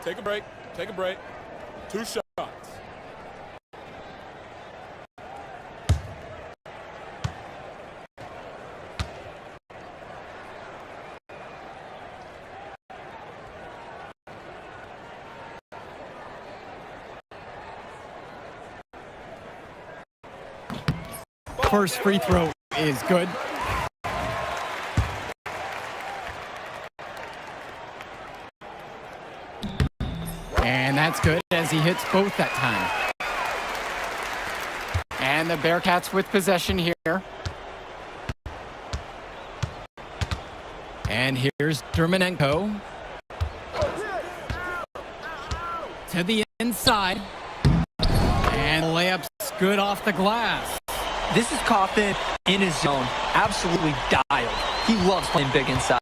Take a break. Take a break. 2 shots. First free throw is good. And that's good as he hits both that time. And the Bearcats with possession here. And here's Dermanenko. To the inside. And the layup's good off the glass. This is Coffin in his zone, absolutely dialed. He loves playing big inside.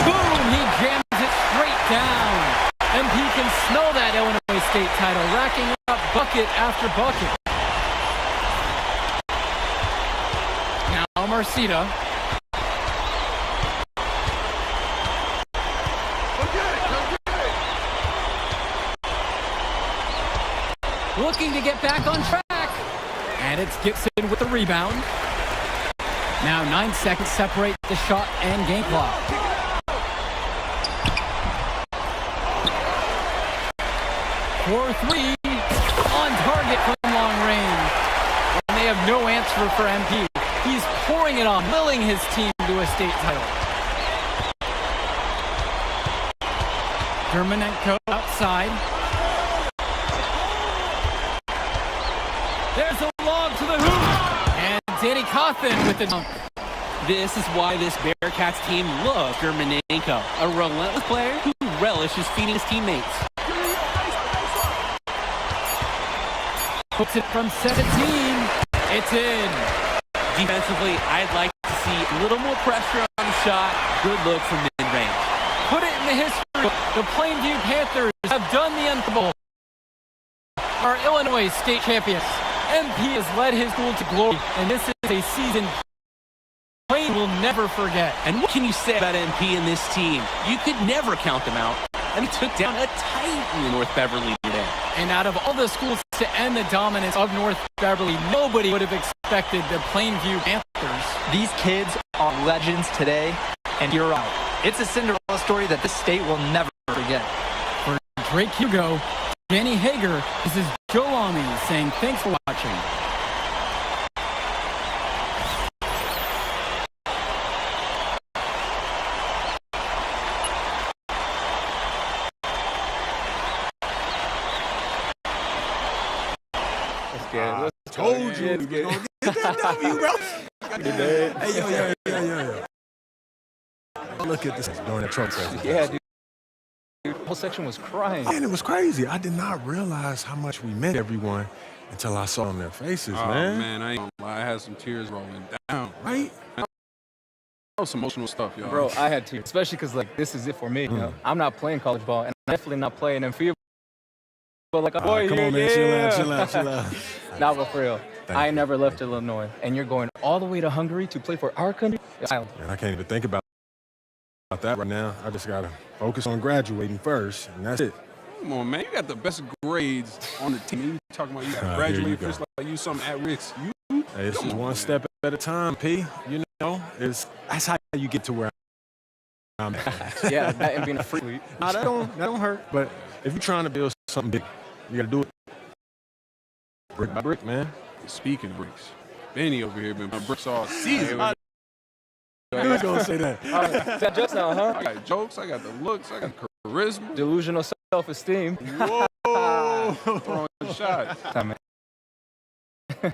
Boom! He jams it straight down. MP can smell that Illinois State title, racking up bucket after bucket. Now Marcita. Looking to get back on track. And it's Gibson with the rebound. Now 9 seconds separate the shot and game clock. For three, on target from long range. And they have no answer for MP. He's pouring it on, willing his team to a state title. Dermanenko outside. There's a lob to the hoop. And Danny Coffin with the dunk. This is why this Bearcats team loves Dermanenko, a relentless player who relishes feeding his teammates. Puts it from 17. It's in. Defensively, I'd like to see a little more pressure on the shot. Good look from mid-range. Put it in the history book. The Plainview Panthers have done the unthinkable. Our Illinois state champions. MP has led his school to glory, and this is a season Plain will never forget. And what can you say about MP and this team? You could never count them out. And he took down a Titan in North Beverly today. And out of all the schools to end the dominance of North Beverly, nobody would have expected the Plainview Panthers. These kids are legends today, and you're right. It's a Cinderella story that the state will never forget. For Drake Hugo, Danny Hager, this is Joe Lamy saying thanks for watching. Told you we was gonna get that W, bro. Hey, yo. Look at this during the Trump presentation. Yeah, dude. The whole section was crying. Man, it was crazy. I did not realize how much we meant everyone until I saw on their faces, man. I ain't gonna lie. I had some tears rolling down. Right? That was some emotional stuff, y'all. Bro, I had to, especially because, like, this is it for me. You know? I'm not playing college ball, and I'm definitely not playing in FIBA. But, like, boy, come on, man. Chill out. Nah, but for real, Thank I you. never left Illinois, and you're going all the way to Hungary to play for our country? It's wild. And I can't even think about that right now. I just gotta focus on graduating first, and that's it. Come on, man. You got the best grades on the team. You talking about you got to Here graduate you go. first like you something at risk. Hey, it's just one step at a time, P. You know, that's how you get to where I'm at. Yeah, that and being a free. Nah, that don't hurt. But if you're trying to build something big, you gotta do it brick by brick, man. Speaking of bricks, Benny over here been bricks all season. I knew he was gonna say that. Is that jokes now, huh? I got jokes, I got the looks, I got charisma. Delusional self-esteem. Whoa! Throwing shots. Time, man.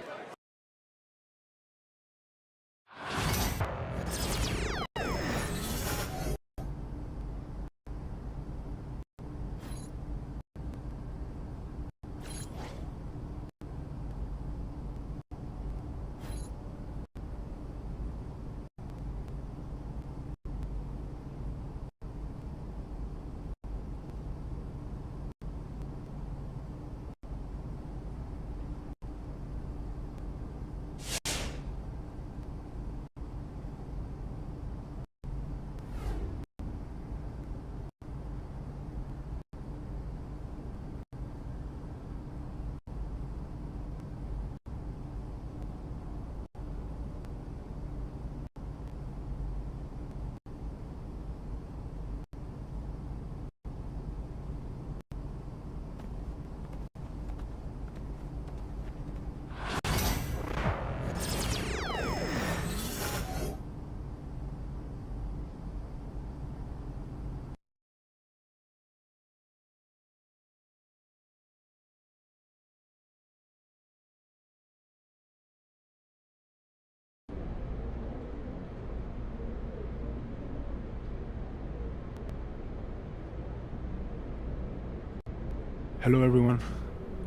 Hello, everyone.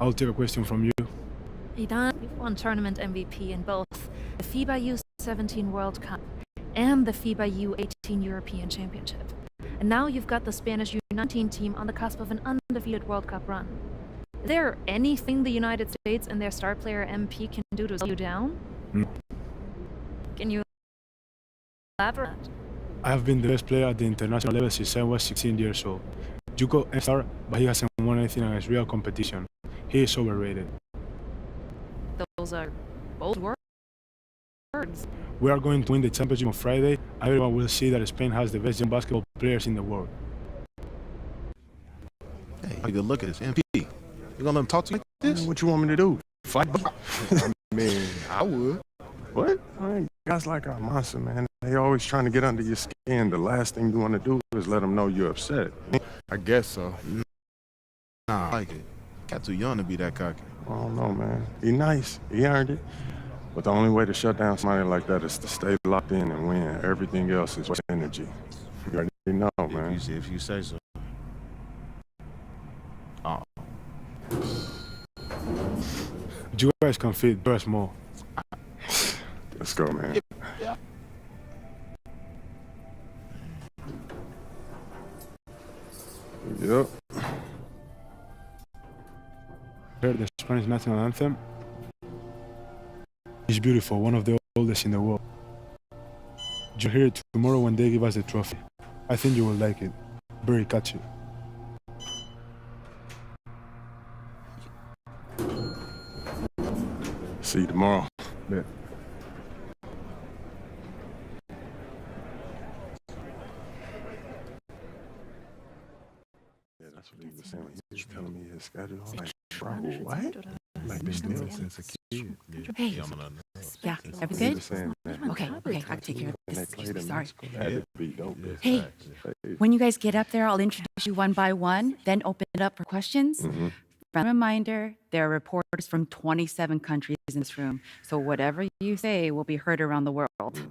I'll take a question from you. Idan, you've won tournament MVP in both the FIBA U17 World Cup and the FIBA U18 European Championship. And now you've got the Spanish U19 team on the cusp of an undefeated World Cup run. Is there anything the United States and their star player MP can do to slow you down? Can you elaborate? I have been the best player at the international level since I was 16 years old. Juko is a star, but he hasn't won anything against real competition. He is overrated. Those are bold words. We are going to win the championship on Friday. Everyone will see that Spain has the best young basketball players in the world. Hey, how you look at this, MP? You gonna let him talk to you like this? What you want me to do? Fight? I mean, I would. What? I mean, guys like our monster, man. They always trying to get under your skin. The last thing you want to do is let them know you're upset. I guess so. Nah, I like it. Cat too young to be that cocky. I don't know, man. He nice. He earned it. But the only way to shut down somebody like that is to stay locked in and win. Everything else is waste energy. You already know, man. If you say so. Oh. You guys can fit very small. Let's go, man. Yeah. Yep. Heard the Spanish national anthem? It's beautiful, one of the oldest in the world. You'll hear it tomorrow when they give us the trophy. I think you will like it. Very catchy. See you tomorrow. Yeah. Yeah, that's what he was saying. He was telling me his schedule. I'm like, bro, what? Like, this deal since a kid. Hey. Yeah, everything good? Okay, I can take care of this. Excuse me, sorry. Hey, when you guys get up there, I'll introduce you one by one, then open it up for questions. Friendly reminder, there are reporters from 27 countries in this room, so whatever you say will be heard around the world.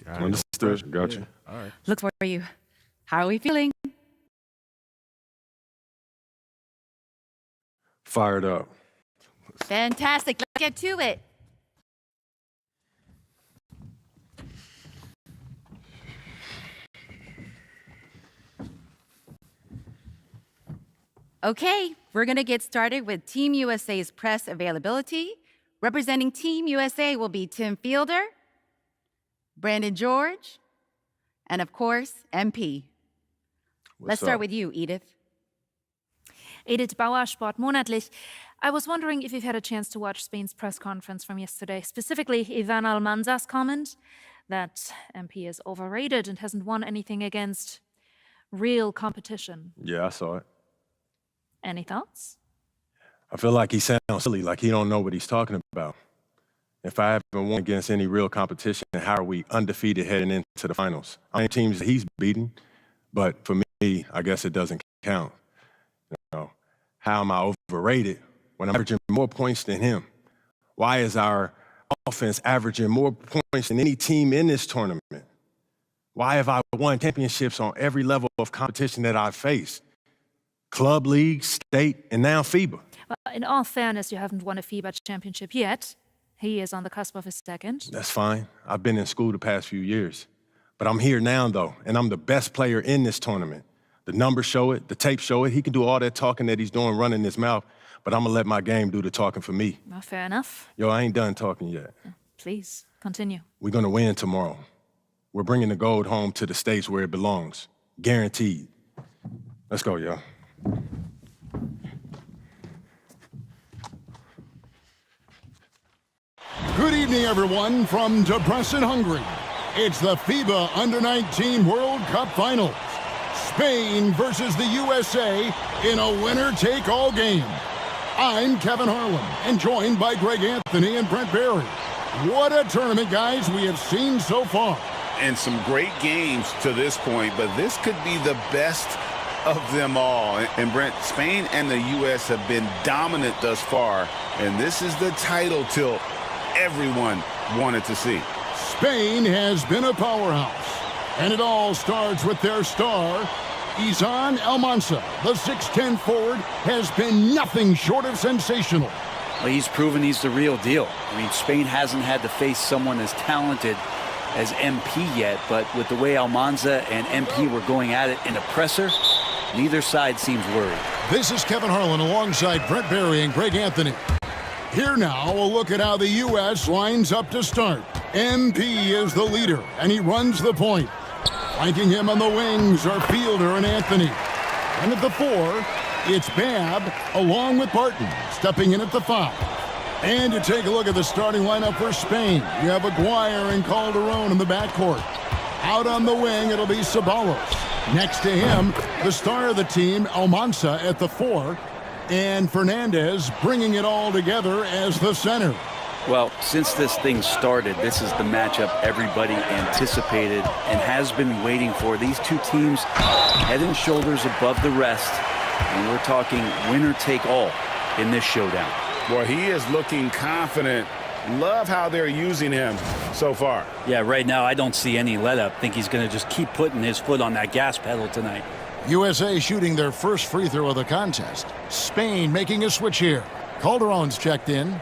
Understood. Gotcha. All right. Look for you. How are we feeling? Fired up. Fantastic. Let's get to it. Okay, we're going to get started with Team USA's press availability. Representing Team USA will be Tim Fielder, Brandon George, and of course, MP. Let's start with you, Edith. Edith Bauer, Sport Monatlich. I was wondering if you've had a chance to watch Spain's press conference from yesterday, specifically Ivan Almanza's comment that MP is overrated and hasn't won anything against real competition. Yeah, I saw it. Any thoughts? I feel like he sounds silly, like he don't know what he's talking about. If I haven't won against any real competition, how are we undefeated heading into the finals? I mean, teams that he's beaten, but for me, I guess it doesn't count. You know, how am I overrated when I'm averaging more points than him? Why is our offense averaging more points than any team in this tournament? Why have I won championships on every level of competition that I've faced? Club, league, state, and now FIBA. Well, in all fairness, you haven't won a FIBA championship yet. He is on the cusp of his second. That's fine. I've been in school the past few years. But I'm here now, though, and I'm the best player in this tournament. The numbers show it, the tape show it. He can do all that talking that he's doing, running his mouth, but I'm gonna let my game do the talking for me. Well, fair enough. Yo, I ain't done talking yet. Please, continue. We're gonna win tomorrow. We're bringing the gold home to the States where it belongs. Guaranteed. Let's go, y'all. Good evening, everyone, from Debrecen, Hungary. It's the FIBA Under-19 World Cup Finals. Spain versus the USA in a winner-take-all game. I'm Kevin Harlan, and joined by Greg Anthony and Brent Berry. What a tournament, guys, we have seen so far. And some great games to this point, but this could be the best of them all. And Brent, Spain and the U.S. have been dominant thus far, and this is the title tilt everyone wanted to see. Spain has been a powerhouse, and it all starts with their star, Izan Almanza, the 6'10 forward, has been nothing short of sensational. Well, he's proven he's the real deal. I mean, Spain hasn't had to face someone as talented as MP yet, but with the way Almanza and MP were going at it in a presser, neither side seems worried. This is Kevin Harlan alongside Brent Barry and Greg Anthony. Here now, a look at how the U.S. lines up to start. MP is the leader, and he runs the point. Flanking him on the wings are Fielder and Anthony. And at the 4, it's Babb along with Barton, stepping in at the 5. And to take a look at the starting lineup for Spain, you have Aguirre and Calderon in the backcourt. Out on the wing, it'll be Ceballos. Next to him, the star of the team, Almanza at the 4, and Fernandez bringing it all together as the center. Well, since this thing started, this is the matchup everybody anticipated and has been waiting for. These two teams head and shoulders above the rest, and we're talking winner take all in this showdown. Well, he is looking confident. Love how they're using him so far. Yeah, right now I don't see any let up. Think he's going to just keep putting his foot on that gas pedal tonight. USA shooting their first free throw of the contest. Spain making a switch here. Calderon's checked in.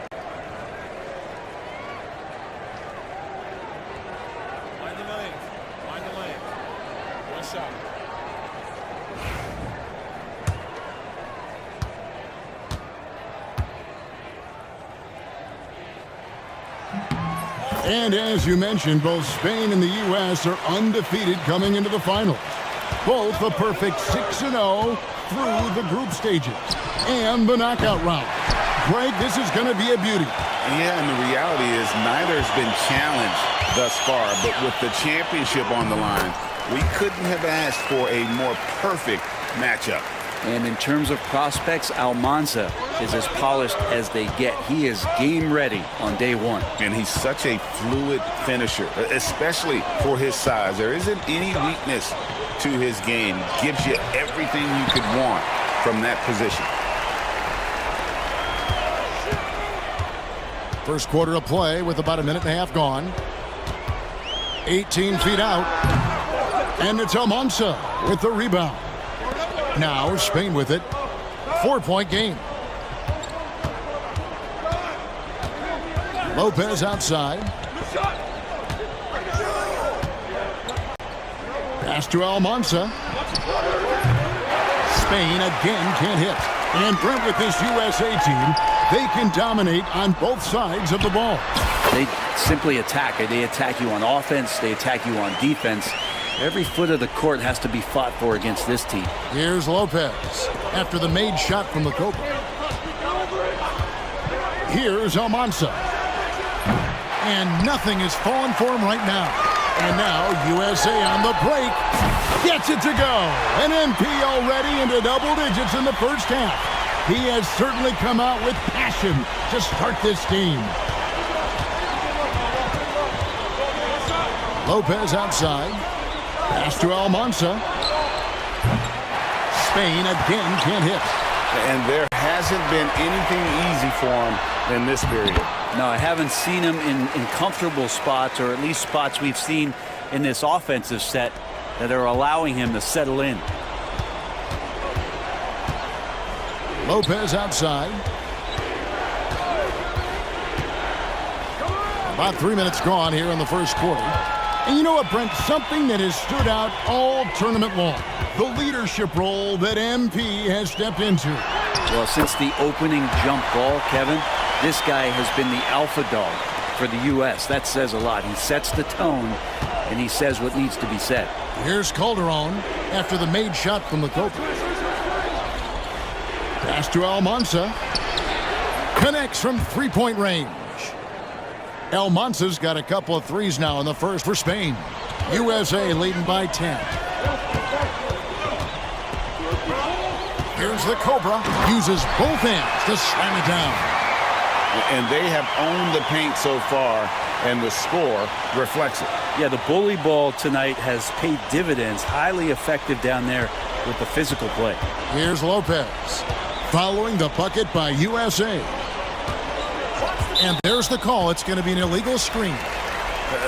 Find the lane. Find the lane. One shot. And as you mentioned, both Spain and the U.S. are undefeated coming into the finals. Both a perfect 6-0 through the group stages and the knockout round. Greg, this is going to be a beauty. Yeah, and the reality is neither has been challenged thus far, but with the championship on the line, we couldn't have asked for a more perfect matchup. And in terms of prospects, Almanza is as polished as they get. He is game ready on day one. And he's such a fluid finisher, especially for his size. There isn't any weakness to his game. Gives you everything you could want from that position. First quarter of play with about a minute and a half gone. 18 feet out. And it's Almanza with the rebound. Now Spain with it. 4-point game. Lopez outside. Pass to Almanza. Spain again can't hit. And Brent, with this USA team, they can dominate on both sides of the ball. They simply attack. They attack you on offense. They attack you on defense. Every foot of the court has to be fought for against this team. Here's Lopez after the made shot from the Cobra. Here's Almanza. And nothing is falling for him right now. And now USA on the break gets it to go. And MP already into double digits in the first half. He has certainly come out with passion to start this game. Lopez outside. Pass to Almanza. Spain again can't hit. And there hasn't been anything easy for him in this period. No, I haven't seen him in comfortable spots, or at least spots we've seen in this offensive set that are allowing him to settle in. Lopez outside. About 3 minutes gone here in the first quarter. And you know what, Brent? Something that has stood out all tournament long. The leadership role that MP has stepped into. Well, since the opening jump ball, Kevin, this guy has been the alpha dog for the U.S. That says a lot. He sets the tone, and he says what needs to be said. Here's Calderon after the made shot from the Cobra. Pass to Almanza. Connects from three-point range. Almanza's got a couple of threes now in the first for Spain. USA leading by 10. Here's the Cobra. Uses both hands to slam it down. And they have owned the paint so far, and the score reflects it. Yeah, the bully ball tonight has paid dividends. Highly effective down there with the physical play. Here's Lopez. Following the bucket by USA. And there's the call. It's going to be an illegal screen.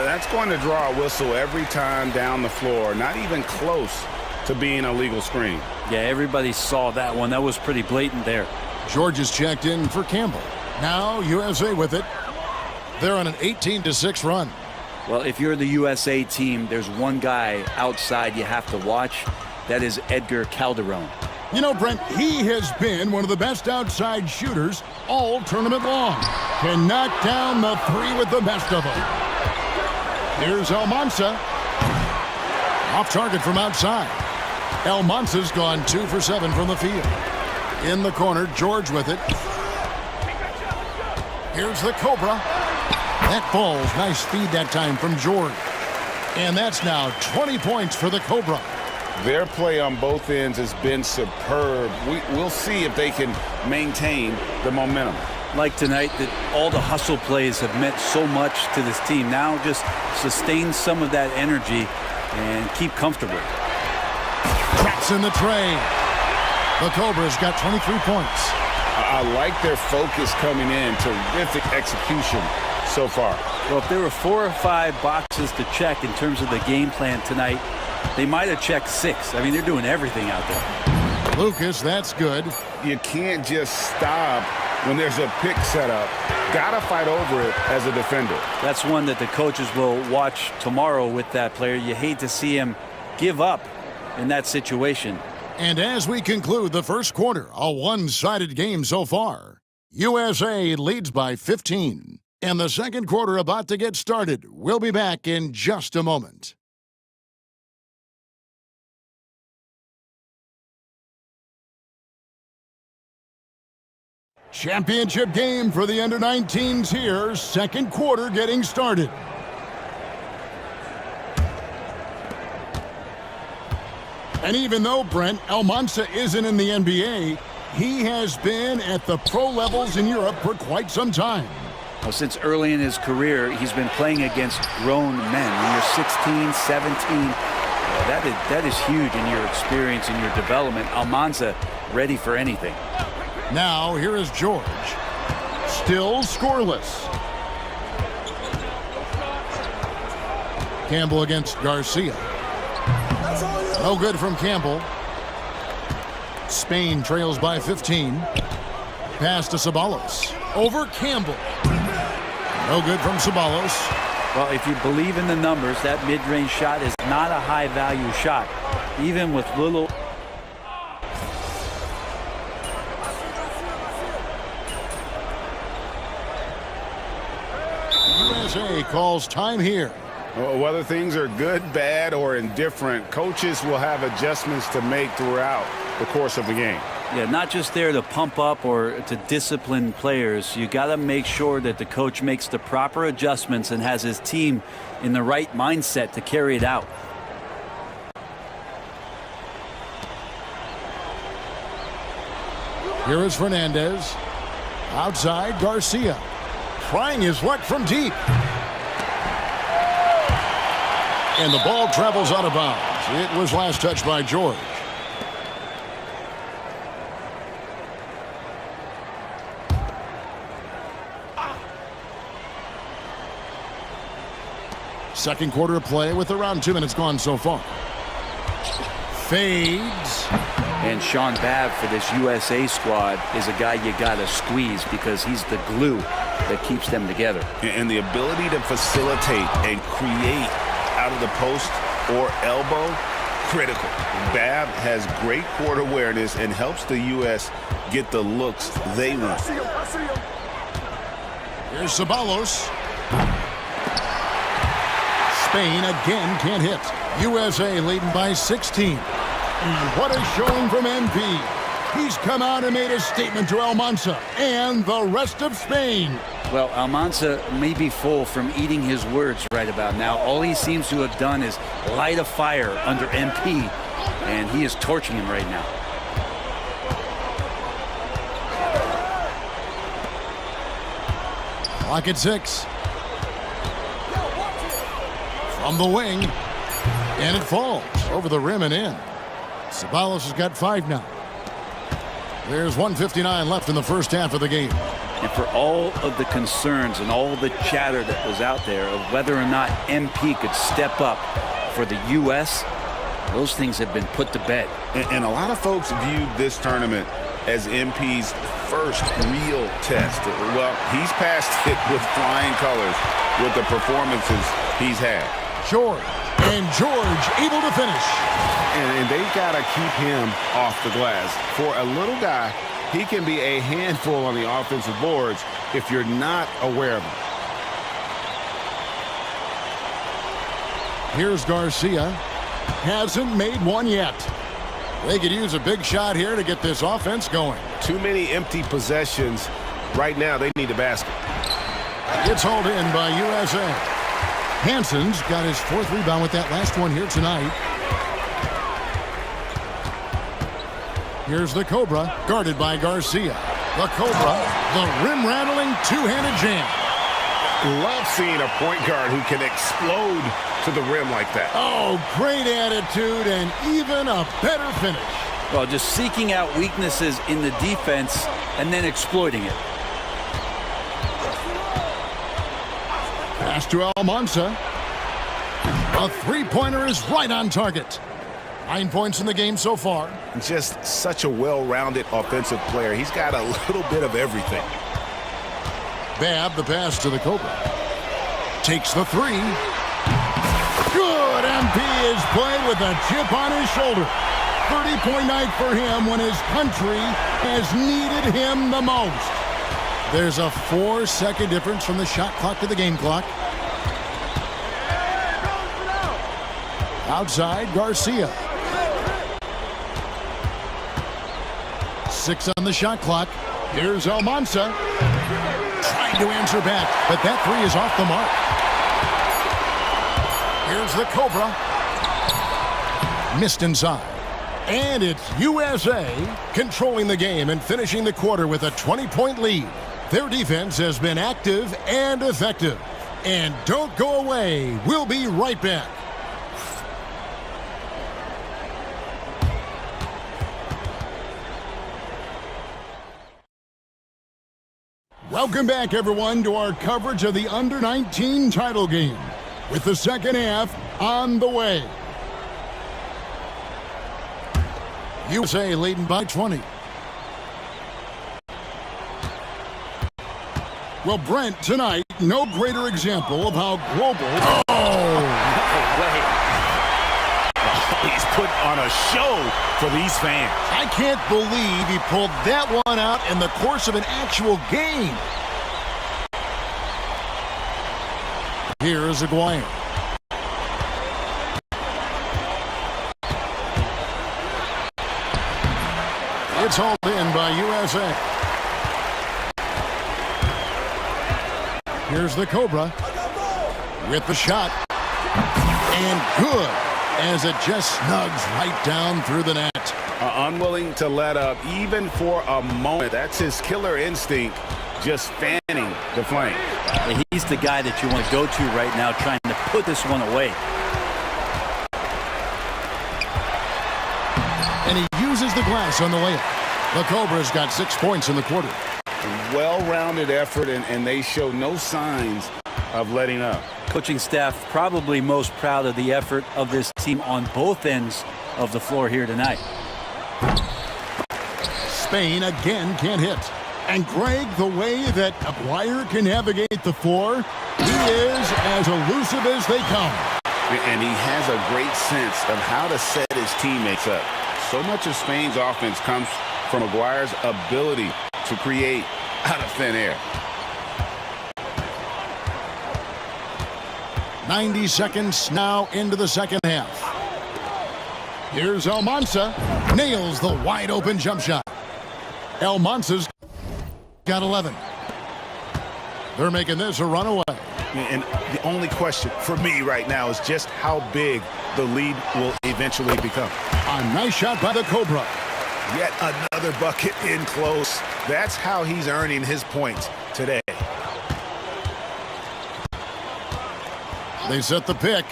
That's going to draw a whistle every time down the floor. Not even close to being a legal screen. Yeah, everybody saw that one. That was pretty blatant there. George is checked in for Campbell. Now USA with it. They're on an 18-6 run. Well, if you're the USA team, there's one guy outside you have to watch. That is Edgar Calderon. You know, Brent, he has been one of the best outside shooters all tournament long. Can knock down the three with the best of them. Here's Almanza. Off target from outside. Almanza's gone 2 for 7 from the field. In the corner, George with it. Here's the Cobra. That falls. Nice feed that time from George. And that's now 20 points for the Cobra. Their play on both ends has been superb. We'll see if they can maintain the momentum. Like tonight, that all the hustle plays have meant so much to this team. Now just sustain some of that energy and keep comfortable. Cracks in the tray. The Cobra's got 23 points. I like their focus coming in. Terrific execution so far. Well, if there were 4 or 5 boxes to check in terms of the game plan tonight, they might have checked 6. I mean, they're doing everything out there. Lucas, that's good. You can't just stop when there's a pick set up. Gotta fight over it as a defender. That's one that the coaches will watch tomorrow with that player. You hate to see him give up in that situation. And as we conclude the first quarter, a one-sided game so far. USA leads by 15. And the second quarter about to get started. We'll be back in just a moment. Championship game for the under-19s here. Second quarter getting started. And even though Brent Almanza isn't in the NBA, he has been at the pro levels in Europe for quite some time. Well, since early in his career, he's been playing against grown men. When you're 16, 17, that is huge in your experience and your development. Almanza ready for anything. Now, here is George. Still scoreless. Campbell against Garcia. No good from Campbell. Spain trails by 15. Pass to Ceballos. Over Campbell. No good from Ceballos. Well, if you believe in the numbers, that mid-range shot is not a high-value shot, even with little. USA calls time here. Whether things are good, bad, or indifferent, coaches will have adjustments to make throughout the course of the game. Yeah, not just there to pump up or to discipline players. You got to make sure that the coach makes the proper adjustments and has his team in the right mindset to carry it out. Here is Fernandez. Outside, Garcia. Trying his luck from deep. And the ball travels out of bounds. It was last touched by George. Second quarter of play with around 2 minutes gone so far. Fades. And Sean Babb for this USA squad is a guy you got to squeeze because he's the glue that keeps them together. And the ability to facilitate and create out of the post or elbow, critical. Babb has great court awareness and helps the U.S. get the looks they want. Here's Ceballos. Spain again can't hit. USA leading by 16. And what a showing from MP. He's come out and made a statement to Almanza and the rest of Spain. Well, Almanza may be full from eating his words right about now. All he seems to have done is light a fire under MP, and he is torching him right now. Clock at 6. From the wing, and it falls over the rim and in. Ceballos has got 5 now. There's 1:59 left in the first half of the game. And for all of the concerns and all the chatter that was out there of whether or not MP could step up for the U.S., those things have been put to bed. And a lot of folks viewed this tournament as MP's first real test. Well, he's passed it with flying colors with the performances he's had. George able to finish. And they got to keep him off the glass. For a little guy, he can be a handful on the offensive boards if you're not aware of him. Here's Garcia. Hasn't made one yet. They could use a big shot here to get this offense going. Too many empty possessions. Right now, they need a basket. It's hauled in by USA. Hansen's got his 4th rebound with that last one here tonight. Here's the Cobra, guarded by Garcia. The Cobra, the rim-rattling two-handed jam. Love seeing a point guard who can explode to the rim like that. Oh, great attitude and even a better finish. Well, just seeking out weaknesses in the defense and then exploiting it. Pass to Almanza. A three-pointer is right on target. 9 points in the game so far. Just such a well-rounded offensive player. He's got a little bit of everything. Babb, the pass to the Cobra. Takes the three. Good. MP is played with a chip on his shoulder. 30-point night for him when his country has needed him the most. There's a 4-second difference from the shot clock to the game clock. Outside, Garcia. 6 on the shot clock. Here's Almanza. Trying to answer back, but that three is off the mark. Here's the Cobra. Missed inside. And it's USA controlling the game and finishing the quarter with a 20-point lead. Their defense has been active and effective. And don't go away. We'll be right back. Welcome back, everyone, to our coverage of the Under-19 title game, with the second half on the way. USA leading by 20. Well, Brent, tonight, no greater example of how global... He's put on a show for these fans. I can't believe he pulled that one out in the course of an actual game. Here is Aguirre. It's hauled in by USA. Here's the Cobra with the shot. And good, as it just snugs right down through the net. Unwilling to let up even for a moment. That's his killer instinct, just fanning the flame. He's the guy that you want to go to right now, trying to put this one away. And he uses the glass on the layup. The Cobra's got 6 points in the quarter. Well-rounded effort, and they show no signs of letting up. Coaching staff probably most proud of the effort of this team on both ends of the floor here tonight. Spain again can't hit. And Greg, the way that Aguirre can navigate the floor, he is as elusive as they come. And he has a great sense of how to set his teammates up. So much of Spain's offense comes from Aguirre's ability to create out of thin air. 90 seconds now into the second half. Here's Almanza. Nails the wide open jump shot. Almanza's got 11. They're making this a runaway. And the only question for me right now is just how big the lead will eventually become. A nice shot by the Cobra. Yet another bucket in close. That's how he's earning his points today. They set the pick.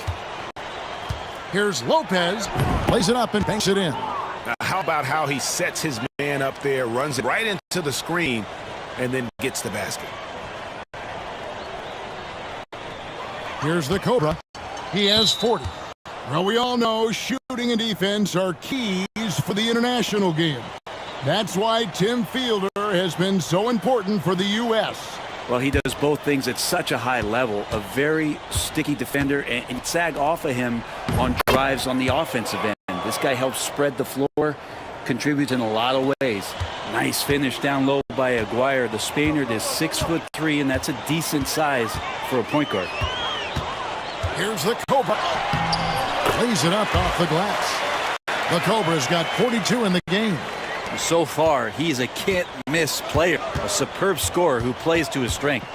Here's Lopez. Plays it up and banks it in. Now, how about how he sets his man up there, runs it right into the screen, and then gets the basket. Here's the Cobra. He has 40. Well, we all know shooting and defense are keys for the international game. That's why Tim Fielder has been so important for the U.S. Well, he does both things at such a high level. A very sticky defender and sag off of him on drives on the offensive end. This guy helps spread the floor, contributes in a lot of ways. Nice finish down low by Aguirre. The Spaniard is 6'3", and that's a decent size for a point guard. Here's the Cobra. Lays it up off the glass. The Cobra's got 42 in the game. So far, he's a can't-miss player, a superb scorer who plays to his strength.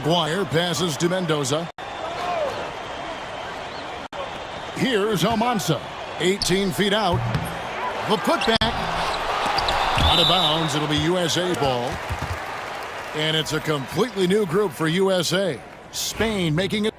Aguirre passes to Mendoza. Here's Almanza, 18 feet out. The putback. Out of bounds, it'll be USA's ball. And it's a completely new group for USA. Spain making it.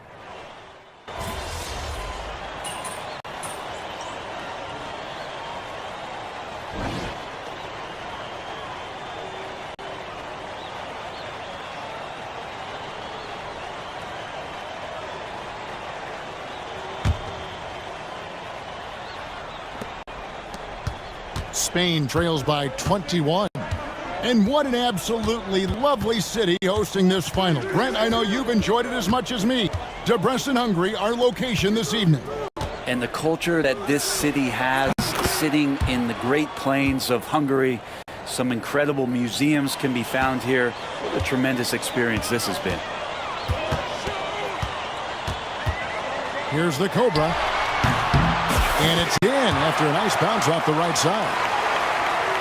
Spain trails by 21. And what an absolutely lovely city hosting this final. Brent, I know you've enjoyed it as much as me. Debrecen, Hungary, our location this evening. And the culture that this city has, sitting in the Great Plains of Hungary, some incredible museums can be found here. What a tremendous experience this has been. Here's the Cobra. And it's in after a nice bounce off the right side.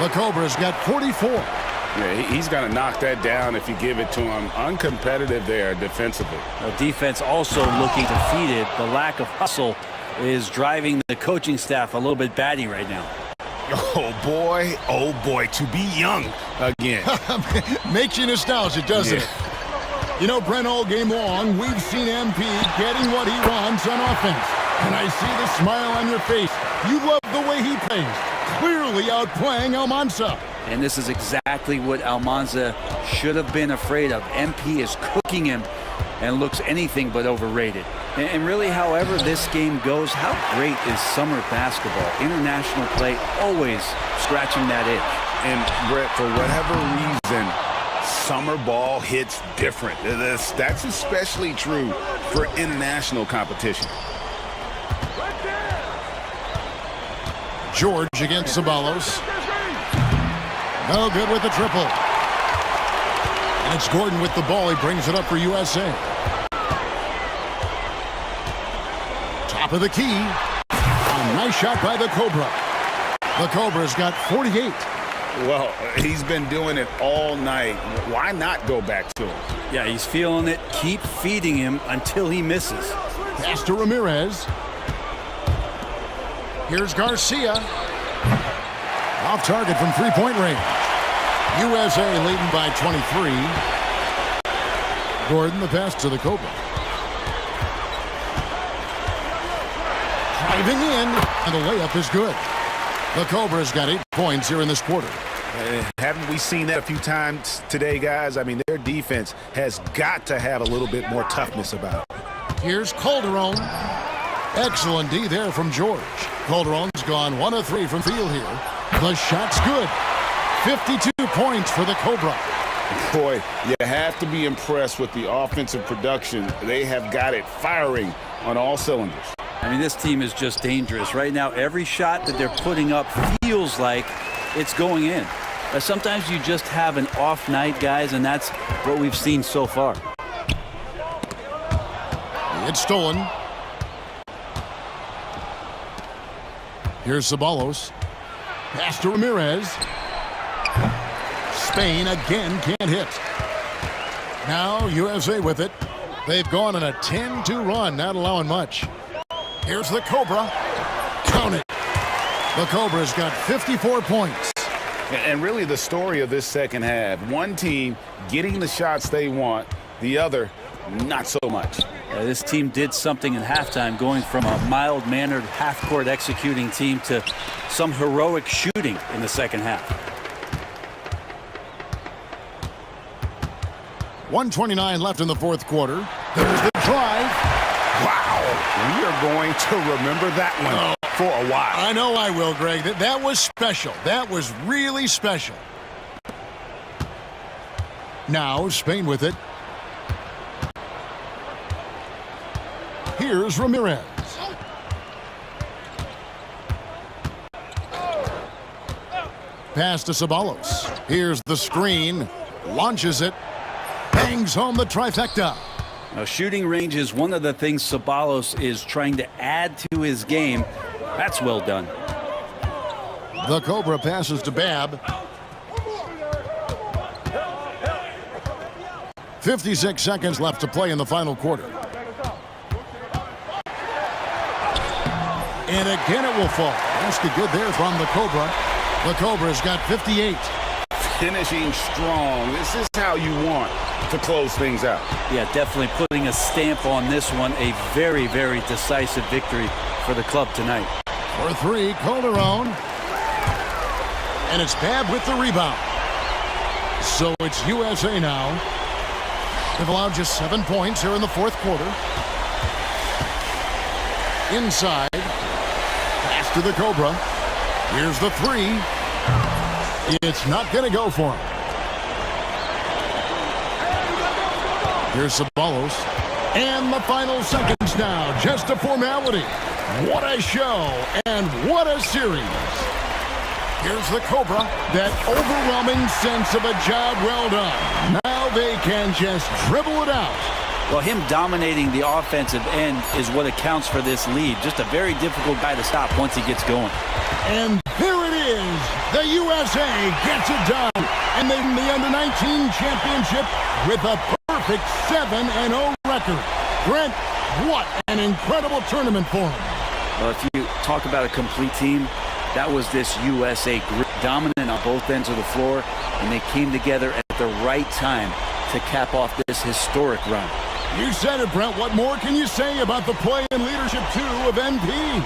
The Cobra's got 44. Yeah, he's going to knock that down if you give it to him. Uncompetitive there defensively. Defense also looking defeated. The lack of hustle is driving the coaching staff a little bit batty right now. Oh boy, to be young again. Makes you nostalgic, doesn't it? You know, Brent, all game long, we've seen MP getting what he wants on offense. And I see the smile on your face. You love the way he plays. Clearly outplaying Almanza. And this is exactly what Almanza should have been afraid of. MP is cooking him and looks anything but overrated. And really, however this game goes, how great is summer basketball? International play always scratching that itch. And Brett, for whatever reason, summer ball hits different. That's especially true for international competition. George against Ceballos. No good with the triple. And it's Gordon with the ball. He brings it up for USA. Top of the key. A nice shot by the Cobra. The Cobra's got 48. Well, he's been doing it all night. Why not go back to him? Yeah, he's feeling it. Keep feeding him until he misses. Pass to Ramirez. Here's Garcia. Off target from three-point range. USA leading by 23. Gordon, the pass to the Cobra. Driving in, and the layup is good. The Cobra's got 8 points here in this quarter. Haven't we seen that a few times today, guys? I mean, their defense has got to have a little bit more toughness about it. Here's Calderon. Excellent D there from George. Calderon's gone 1 of 3 from field here. The shot's good. 52 points for the Cobra. Boy, you have to be impressed with the offensive production. They have got it firing on all cylinders. I mean, this team is just dangerous. Right now, every shot that they're putting up feels like it's going in. Sometimes you just have an off night, guys, and that's what we've seen so far. It's stolen. Here's Ceballos. Pass to Ramirez. Spain again can't hit. Now USA with it. They've gone on a 10-2 run, not allowing much. Here's the Cobra. Count it. The Cobra's got 54 points. And really the story of this second half, one team getting the shots they want, the other not so much. This team did something in halftime, going from a mild-mannered half-court executing team to some heroic shooting in the second half. 1:29 left in the fourth quarter. There's the drive. Wow. We are going to remember that one for a while. I know I will, Greg. That was special. That was really special. Now Spain with it. Here's Ramirez. Pass to Ceballos. Here's the screen. Launches it. Bangs home the trifecta. Now, shooting range is one of the things Ceballos is trying to add to his game. That's well done. The Cobra passes to Babb. 56 seconds left to play in the final quarter. And again it will fall. Basket good there from the Cobra. The Cobra's got 58. Finishing strong. This is how you want to close things out. Yeah, definitely putting a stamp on this one. A very, very decisive victory for the club tonight. For three, Calderon. And it's Babb with the rebound. So it's USA now. They've allowed just 7 points here in the fourth quarter. Inside. Pass to the Cobra. Here's the three. It's not going to go for him. Here's Ceballos. And the final seconds now. Just a formality. What a show and what a series. Here's the Cobra. That overwhelming sense of a job well done. Now they can just dribble it out. Well, him dominating the offensive end is what accounts for this lead. Just a very difficult guy to stop once he gets going. And there it is. The USA gets it done. And they win the Under-19 championship with a perfect 7-0 record. Brent, what an incredible tournament for them. Well, if you talk about a complete team, that was this USA group, dominant on both ends of the floor, and they came together at the right time to cap off this historic run. You said it, Brent. What more can you say about the play and leadership, too, of MP?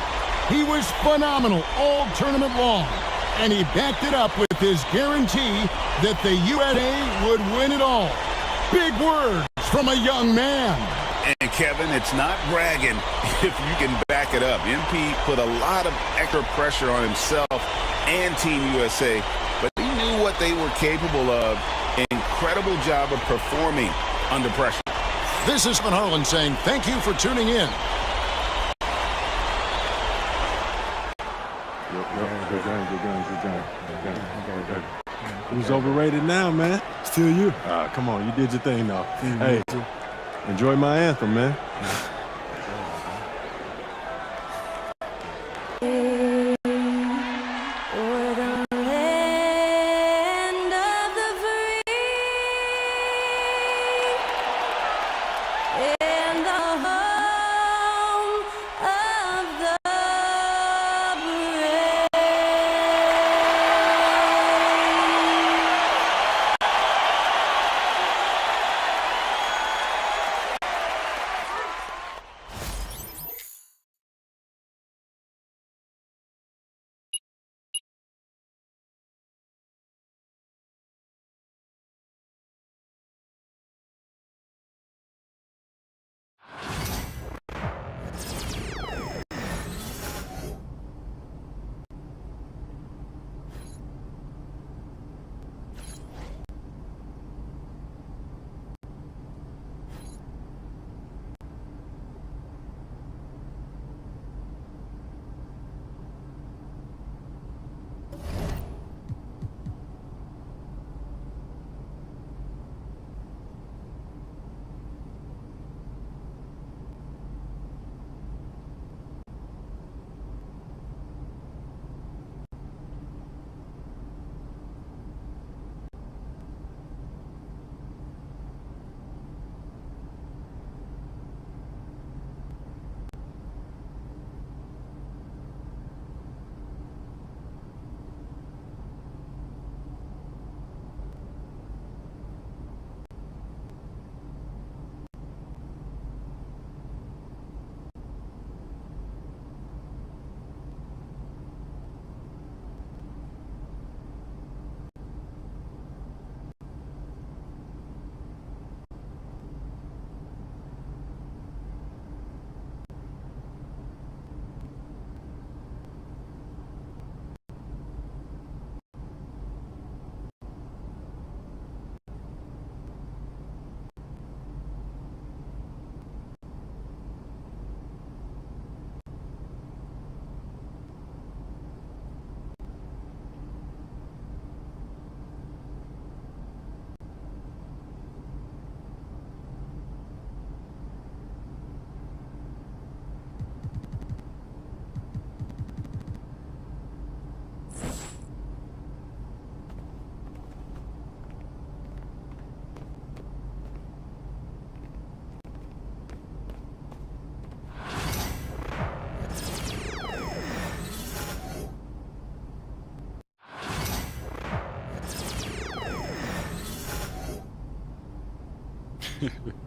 He was phenomenal all tournament long, and he backed it up with his guarantee that the USA would win it all. Big words from a young man. And Kevin, it's not bragging if you can back it up. MP put a lot of extra pressure on himself and Team USA, but he knew what they were capable of. Incredible job of performing under pressure. This is Van Harlan saying thank you for tuning in. Who's overrated now, man? Still you. Come on, you did your thing now. Hey, enjoy my anthem, man.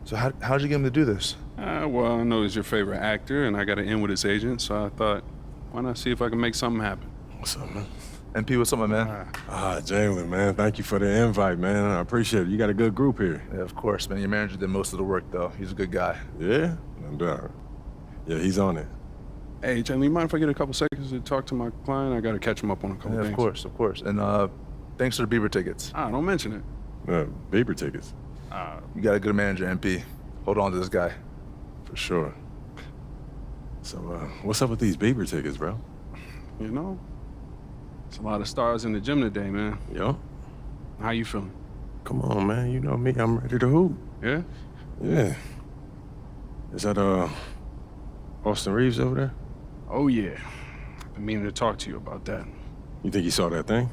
So how'd you get him to do this? Well, I know he's your favorite actor, and I got to in with his agent, so I thought, why not see if I can make something happen? What's up, man? MP, what's up, my man? Jalen, man. Thank you for the invite, man. I appreciate it. You got a good group here. Yeah, of course, man. Your manager did most of the work, though. He's a good guy. Yeah? No doubt. Yeah, he's on it. Hey, Jalen, you mind if I get a couple seconds to talk to my client? I got to catch him up on a couple Yeah, things. of course. And thanks for the Bieber tickets. Don't mention it. Bieber tickets. You got a good manager, MP. Hold on to this guy. For sure. So, what's up with these Bieber tickets, bro? You know, it's a lot of stars in the gym today, man. Yo. How you feeling? Come on, man. You know me. I'm ready to hoop. Yeah? Yeah. Is that, Austin Reeves over there? Oh, yeah. I've been meaning to talk to you about that. You think he saw that thing?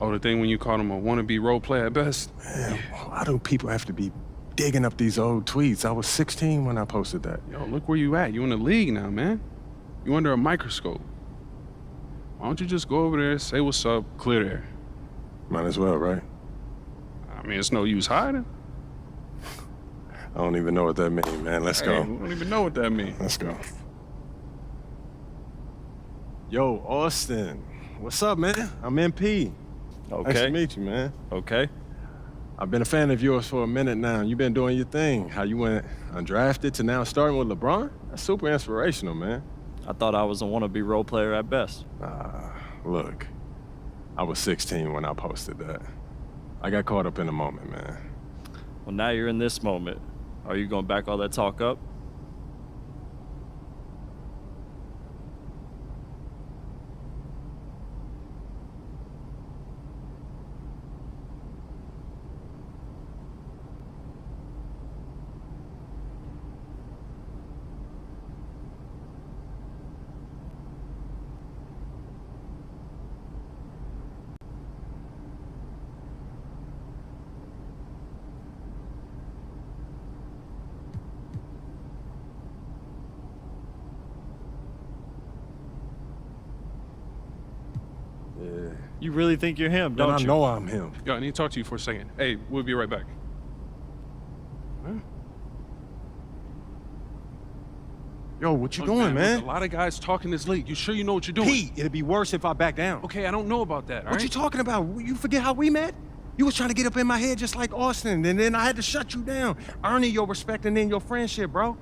Oh, the thing when you called him a wannabe role player at best? Man, why do people have to be digging up these old tweets? I was 16 when I posted that. Yo, look where you at. You in the league now, man. You under a microscope. Why don't you just go over there, say what's up, clear the air? Might as well, right? I mean, it's no use hiding. I don't even know what that means, man. Let's go. I don't even know what that means. Let's go. Yo, Austin. What's up, man? I'm MP. Okay. Nice to meet you, man. Okay. I've been a fan of yours for a minute now. You've been doing your thing. How you went undrafted to now starting with LeBron? That's super inspirational, man. I thought I was a wannabe role player at best. Look, I was 16 when I posted that. I got caught up in the moment, man. Well, now you're in this moment. Are you gonna back all that talk up? Yeah. You really think you're him, don't I you? know I'm him. Yo, I need to talk to you for a second. Hey, we'll be right back. Huh? Yo, what you Look, doing, man? There's a lot of guys talking this league. You sure you know what you're doing? Pete, it'd be worse if I back down. Okay, I don't know about that, all What right? you talking about? You forget how we met? You was trying to get up in my head just like Austin, and then I had to shut you down, earning your respect and then your friendship, bro.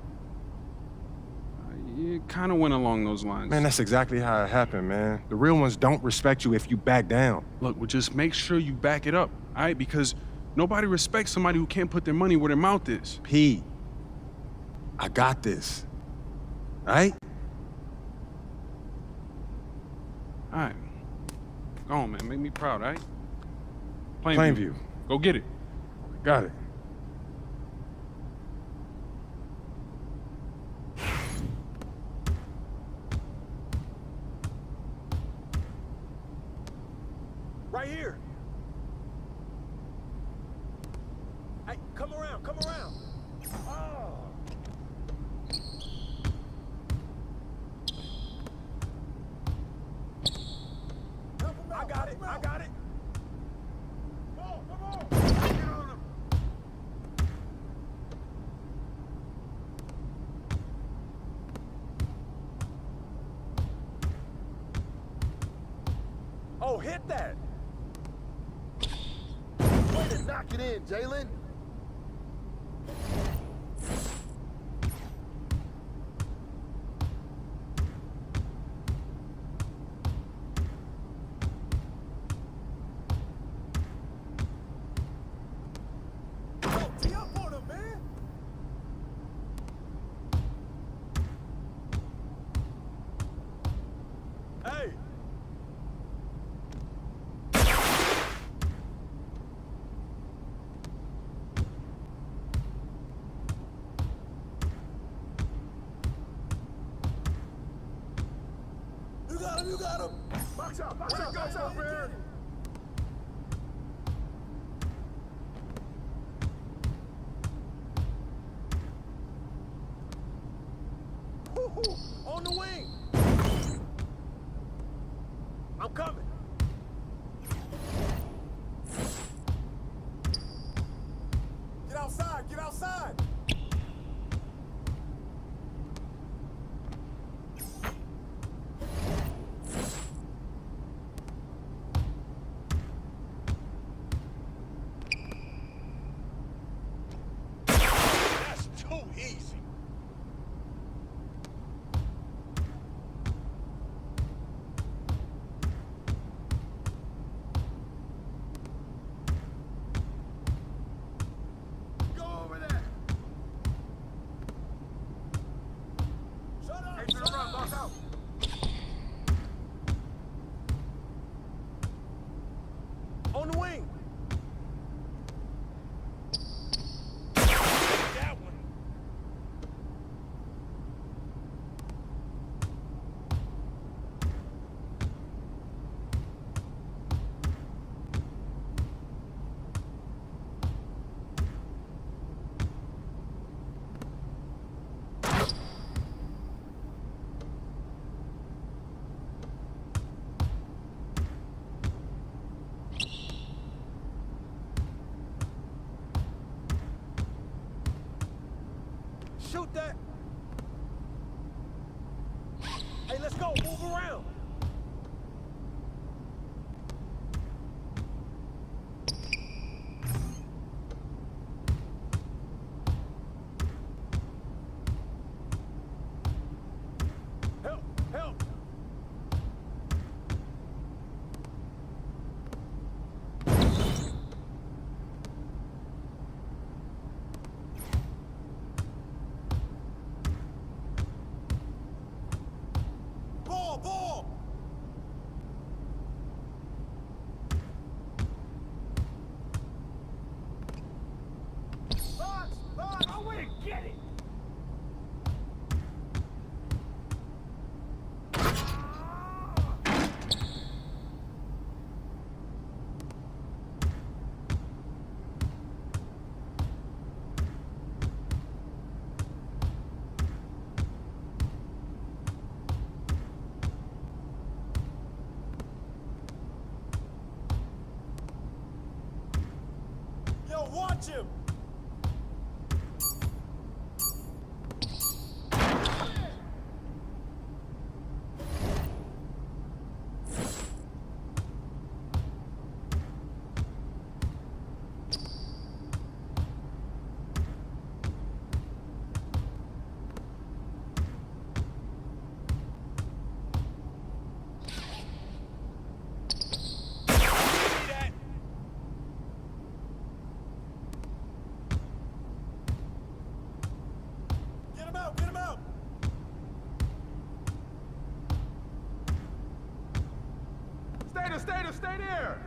It kind of went along those lines. Man, that's exactly how it happened, man. The real ones don't respect you if you back down. Look, well, just make sure you back it up, all right? Because nobody respects somebody who can't put their money where their mouth is. Pete, I got this, all right? All right. Go on, man. Make me proud, all right? Plainview. Go get it. Got it. Right here. Hey, come around, come around. Oh. I got it, I got it. Come on, come on. Get on him. Oh, hit that. Way to knock it in, Jalen. Oh, tee up on him, man. Hey. You got him, you got him. Box out, man. Woo-hoo, on the wing. I'm coming. Get outside, get outside. shoot that. Hey, let's go. Move around. Help, help. Ball, ball. Box, box. Go in, get it. Yo, watch him. Get him out, get him out. Stay there.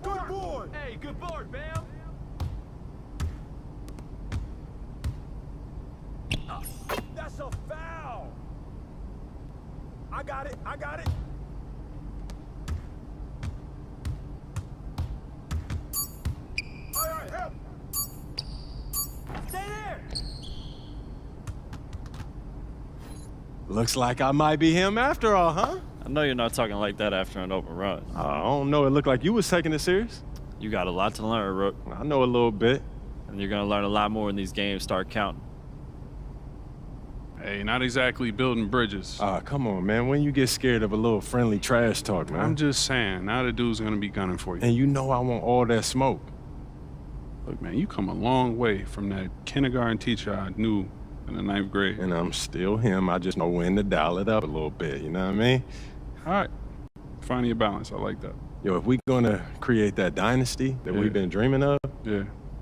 Good boy. Hey, good board, Bam. That's a foul. I got it. All right, help. Stay there. Looks like I might be him after all, huh? I know you're not talking like that after an open run. I don't know. It looked like you was taking it serious. You got a lot to learn, Rook. I know a little bit. And you're going to learn a lot more when these games start counting. Hey, not exactly building bridges. Come on, man. When you get scared of a little friendly trash talk, man. I'm just saying, now the dude's gonna be gunning for you. And you know I want all that smoke. Look, man, you come a long way from that kindergarten teacher I knew in the 9th grade. And I'm still him. I just know when to dial it up a little bit, you know what I mean? All right. Finding your balance. I like that. Yo, if we're gonna create that dynasty that we've been dreaming of,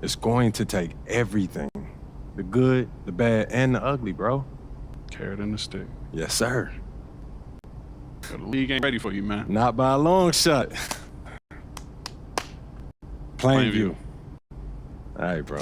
it's going to take everything. The good, the bad, and the ugly, bro. Carrot and the stick. Yes, sir. The league ain't ready for you, man. Not by a long shot. Plainview. All right, bro.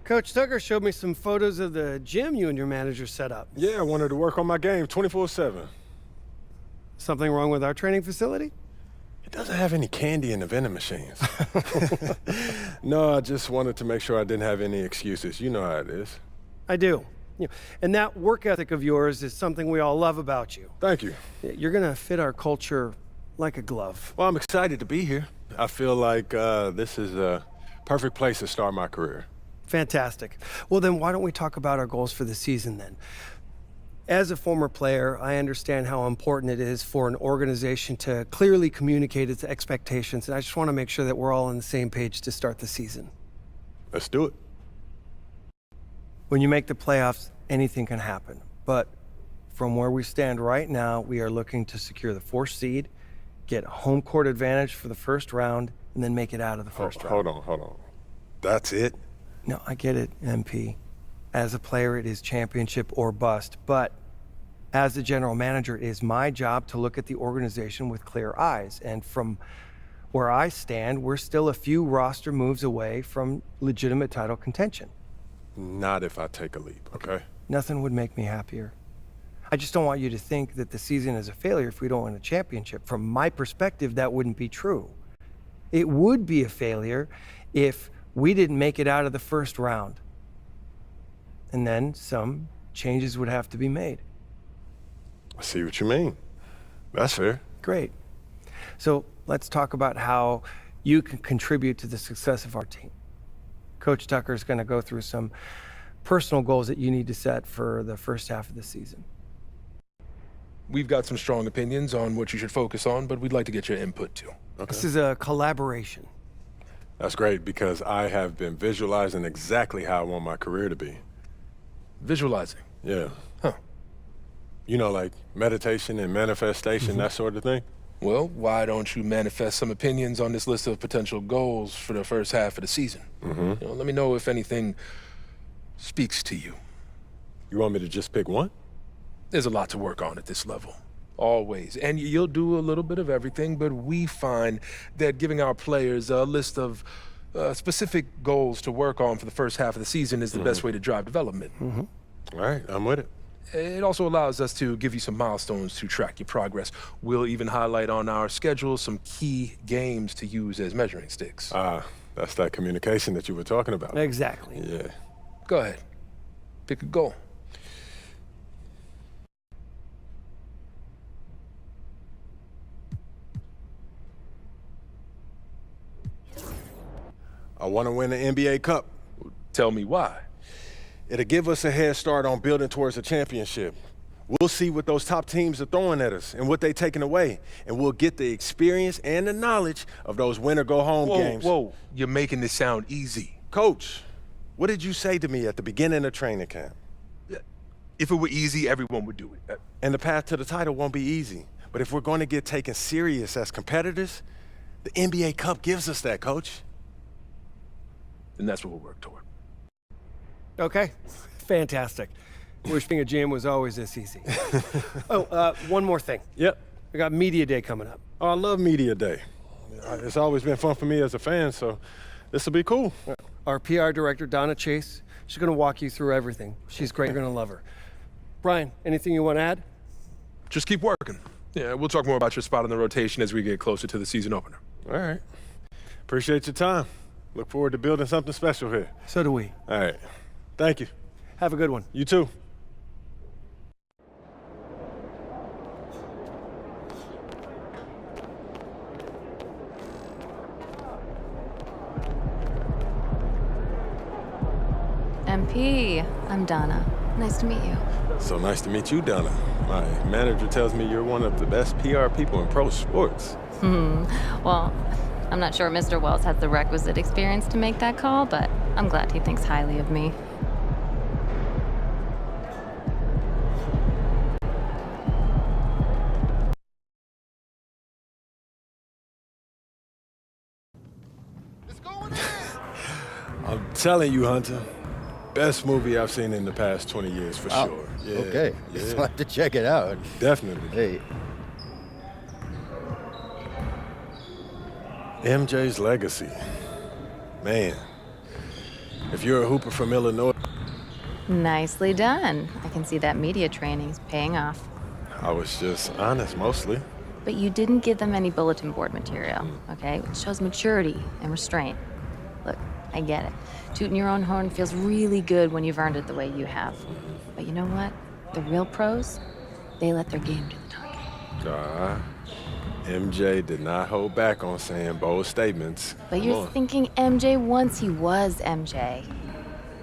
Coach Tucker showed me some photos of the gym you and your manager set up. Yeah, I wanted to work on my game 24/7. Something wrong with our training facility? It doesn't have any candy in the vending machines. No, I just wanted to make sure I didn't have any excuses. You know how it is. I do. And that work ethic of yours is something we all love about you. Thank you. You're going to fit our culture like a glove. Well, I'm excited to be here. I feel like this is a perfect place to start my career. Fantastic. Well, then why don't we talk about our goals for the season then? As a former player, I understand how important it is for an organization to clearly communicate its expectations, and I just want to make sure that we're all on the same page to start the season. Let's do it. When you make the playoffs, anything can happen. But from where we stand right now, we are looking to secure the 4th seed, get home court advantage for the first round, and then make it out of the first round. Hold on. That's it? No, I get it, MP. As a player, it is championship or bust. But as the general manager, it is my job to look at the organization with clear eyes. And from where I stand, we're still a few roster moves away from legitimate title contention. Not if I take a leap, okay? Nothing would make me happier. I just don't want you to think that the season is a failure if we don't win a championship. From my perspective, that wouldn't be true. It would be a failure if we didn't make it out of the first round. And then some changes would have to be made. I see what you mean. That's fair. Great. So let's talk about how you can contribute to the success of our team. Coach Tucker is going to go through some personal goals that you need to set for the first half of the season. We've got some strong opinions on what you should focus on, but we'd like to get your input too. Okay. This is a collaboration. That's great because I have been visualizing exactly how I want my career to be. Visualizing? Yeah. Huh. You know, like meditation and manifestation, that sort of thing? Well, why don't you manifest some opinions on this list of potential goals for the first half of the season? Let me know if anything speaks to you. You want me to just pick one? There's a lot to work on at this level. Always. And you'll do a little bit of everything, but we find that giving our players a list of specific goals to work on for the first half of the season is the best way to drive development. All right, I'm with it. It also allows us to give you some milestones to track your progress. We'll even highlight on our schedule some key games to use as measuring sticks. That's that communication that you were talking about. Exactly. Yeah. Go ahead. Pick a goal. I want to win the NBA Cup. Tell me why. It'll give us a head start on building towards a championship. We'll see what those top teams are throwing at us and what they're taking away. And we'll get the experience and the knowledge of those win-or-go-home games. Whoa, you're making this sound easy. Coach, what did you say to me at the beginning of training camp? If it were easy, everyone would do it. And the path to the title won't be easy. But if we're going to get taken serious as competitors, the NBA Cup gives us that, Coach. And that's what we'll work toward. Okay, fantastic. Wish being a GM was always this easy. One more thing. Yep. We got Media Day coming up. Oh, I love Media Day. It's always been fun for me as a fan, so this will be cool. Our PR director, Donna Chase, she's going to walk you through everything. She's great. You're going to love her. Brian, anything you want to add? Just keep working. Yeah, we'll talk more about your spot in the rotation as we get closer to the season opener. All right. Appreciate your time. Look forward to building something special here. So do we. All right. Thank you. Have a good one. You too. MP, I'm Donna. Nice to meet you. So nice to meet you, Donna. My manager tells me you're one of the best PR people in pro sports. Well, I'm not sure Mr. Wells has the requisite experience to make that call, but I'm glad he thinks highly of me. I'm telling you, Hunter, best movie I've seen in the past 20 years for sure. Yeah, okay, yeah. so I have to check it out. Definitely. Hey. MJ's legacy. Man, if if you're a hooper from Illinois... Nicely done. I can see that media training is paying off. I was just honest, mostly. But you didn't give them any bulletin board material, okay? It shows maturity and restraint. Look, I get it. Tooting your own horn feels really good when you've earned it the way you have. But you know what? The real pros, they let their game do the talking. MJ did not hold back on saying bold statements. But you're thinking MJ once he was MJ.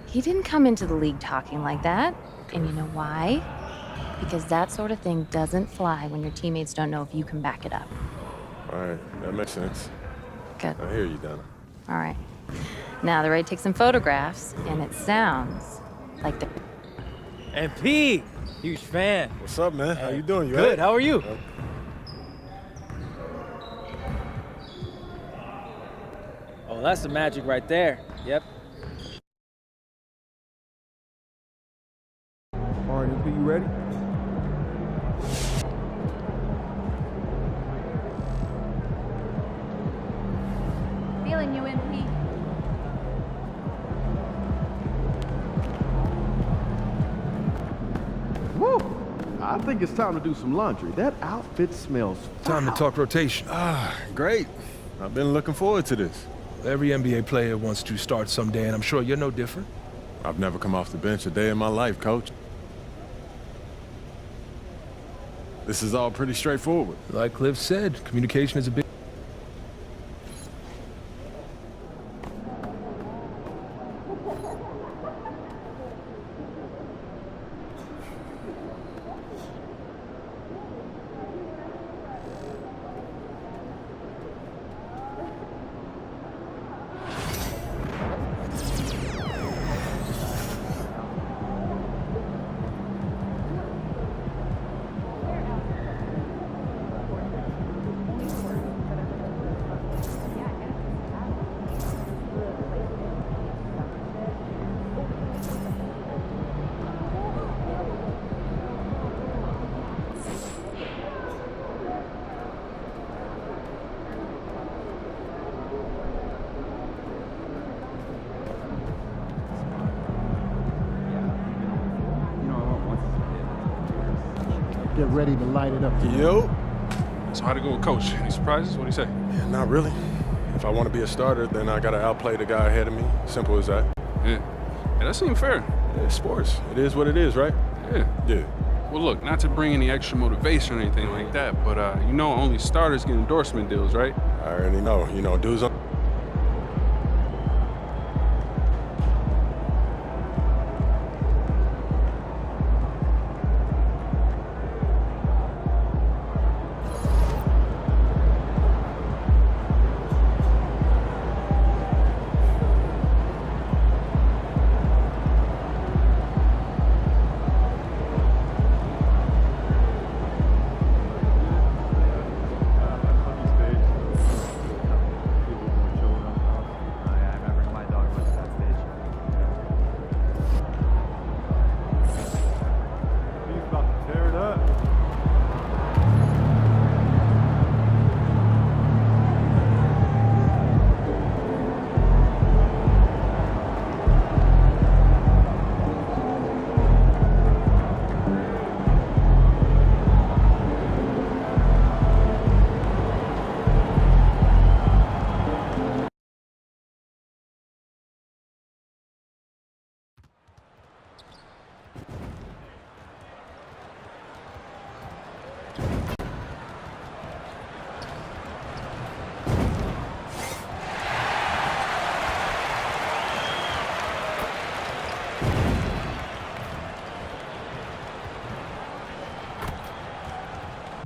He didn't come into the league talking like that. And you know why? Because that sort of thing doesn't fly when your teammates don't know if you can back it up. All right, that makes sense. Good. I hear you, Donna. All right. Now they're ready to take some photographs, and it sounds like the... MP, huge fan. What's up, man? How you doing? You Good, how are you? Oh, that's the magic right there. Yep. All right, MP, you ready? Feeling you, MP. Woo! I think it's time to do some laundry. That outfit smells Time to talk rotation. Great. I've been looking forward to this. Every NBA player wants to start someday, and I'm sure you're no different. I've never come off the bench a day in my life, Coach. This is all pretty straightforward. Like Cliff said, communication is a big... Get ready to light it up. Yo. So how'd it go with Coach? Any surprises? What'd he say? Yeah, not really. If I want to be a starter, then I got to outplay the guy ahead of me. Simple as that. Yeah. Yeah, that seemed fair. Yeah, it's sports. It is what it is, right? Yeah. Yeah. Well, look, not to bring any extra motivation or anything like that, but you know only starters get endorsement deals, right? I already know. You know, dudes on...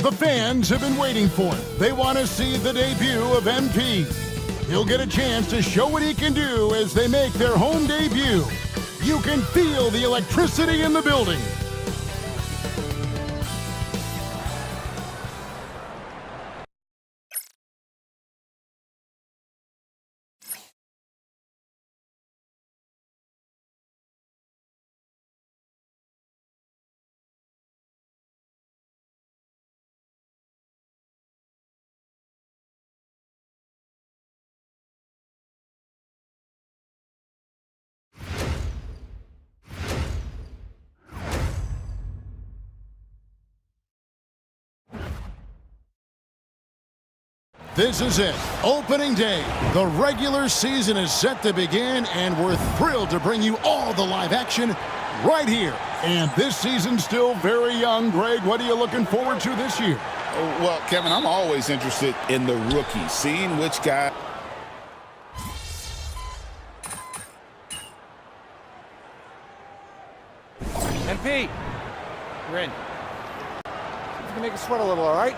The fans have been waiting for it. They want to see the debut of MP. He'll get a chance to show what he can do as they make their home debut. You can feel the electricity in the building. This is it. Opening day. The regular season is set to begin, and we're thrilled to bring you all the live action right here. And this season's still very young. Greg, what are you looking forward to this year? Well, Kevin, I'm always interested in the rookies, seeing which guy. MP, you're in. You can make us sweat a little, all right?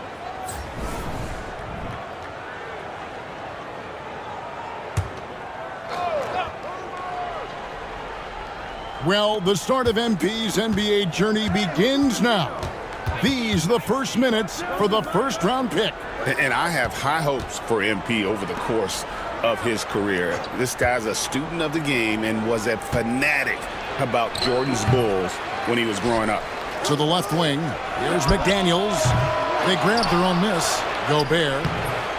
Well, the start of MP's NBA journey begins now. These are the first minutes for the first-round pick. And I have high hopes for MP over the course of his career. This guy's a student of the game and was a fanatic about Jordan's Bulls when he was growing up. To the left wing, here's McDaniels. They grabbed their own miss. Gobert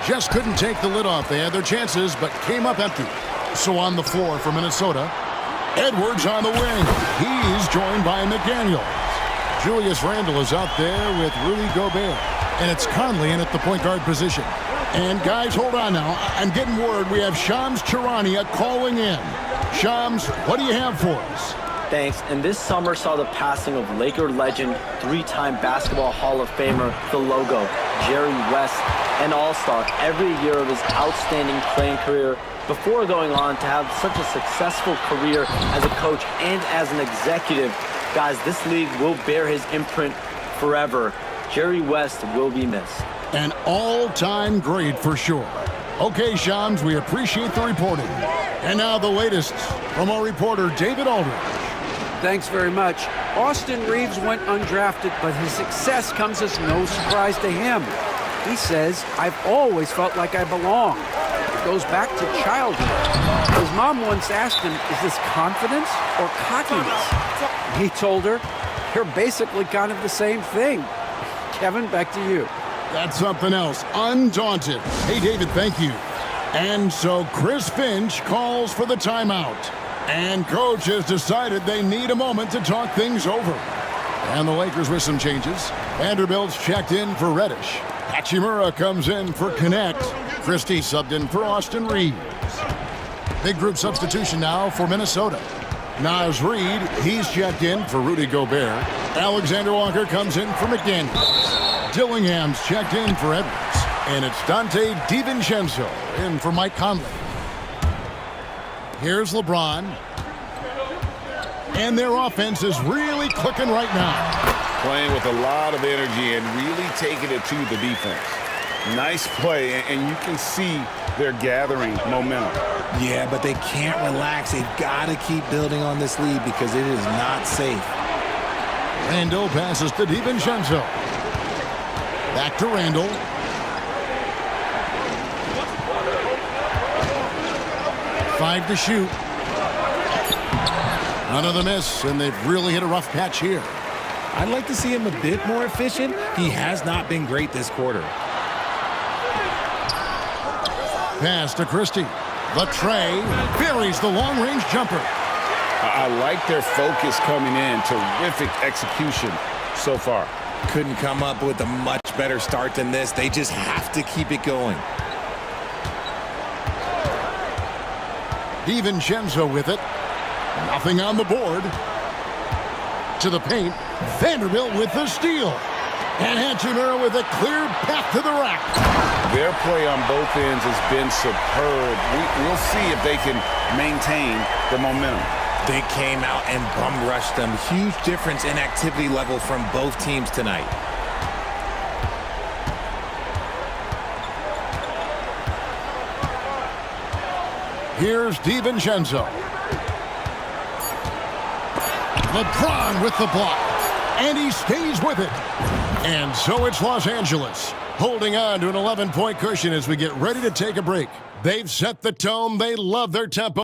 just couldn't take the lid off. They had their chances, but came up empty. So on the floor for Minnesota, Edwards on the wing. He's joined by McDaniels. Julius Randle is out there with Rudy Gobert. And it's Conley in at the point guard position. And guys, hold on now. I'm getting word we have Shams Charania calling in. Shams, what do you have for us? Thanks. And this summer saw the passing of Laker legend, three-time Basketball Hall of Famer, the logo, Jerry West, an all-star every year of his outstanding playing career before going on to have such a successful career as a coach and as an executive. Guys, this league will bear his imprint forever. Jerry West will be missed. An all-time great for sure. Okay, Shams, we appreciate the reporting. And now the latest from our reporter, David Aldridge. Thanks very much. Austin Reeves went undrafted, but his success comes as no surprise to him. He says, "I've always felt like I belong." It goes back to childhood. His mom once asked him, "Is this confidence or cockiness?" He told her, "You're basically kind of the same thing." Kevin, back to you. That's something else. Undaunted. Hey, David, thank you. And so Chris Finch calls for the timeout. And coach has decided they need a moment to talk things over. And the Lakers with some changes. Vanderbilt's checked in for Reddish. Hachimura comes in for Connect. Christie subbed in for Austin Reeves. Big group substitution now for Minnesota. Naz Reid, he's checked in for Rudy Gobert. Alexander Walker comes in for McDaniels. Dillingham's checked in for Edwards. And it's Dante DiVincenzo in for Mike Conley. Here's LeBron. And their offense is really clicking right now. Playing with a lot of energy and really taking it to the defense. Nice play, and you can see they're gathering momentum. Yeah, but they can't relax. They've got to keep building on this lead because it is not safe. Randle passes to DiVincenzo. Back to Randle. Five to shoot. Another miss, and they've really hit a rough patch here. I'd like to see him a bit more efficient. He has not been great this quarter. Pass to Christie. The tray buries the long-range jumper. I like their focus coming in. Terrific execution so far. Couldn't come up with a much better start than this. They just have to keep it going. DiVincenzo with it. Nothing on the board. To the paint. Vanderbilt with the steal. And Hachimura with a clear path to the rack. Their play on both ends has been superb. We'll see if they can maintain the momentum. They came out and bum rushed them. Huge difference in activity level from both teams tonight. Here's DiVincenzo. LeBron with the block. And he stays with it. And so it's Los Angeles, holding on to an 11-point cushion as we get ready to take a break. They've set the tone. They love their tempo.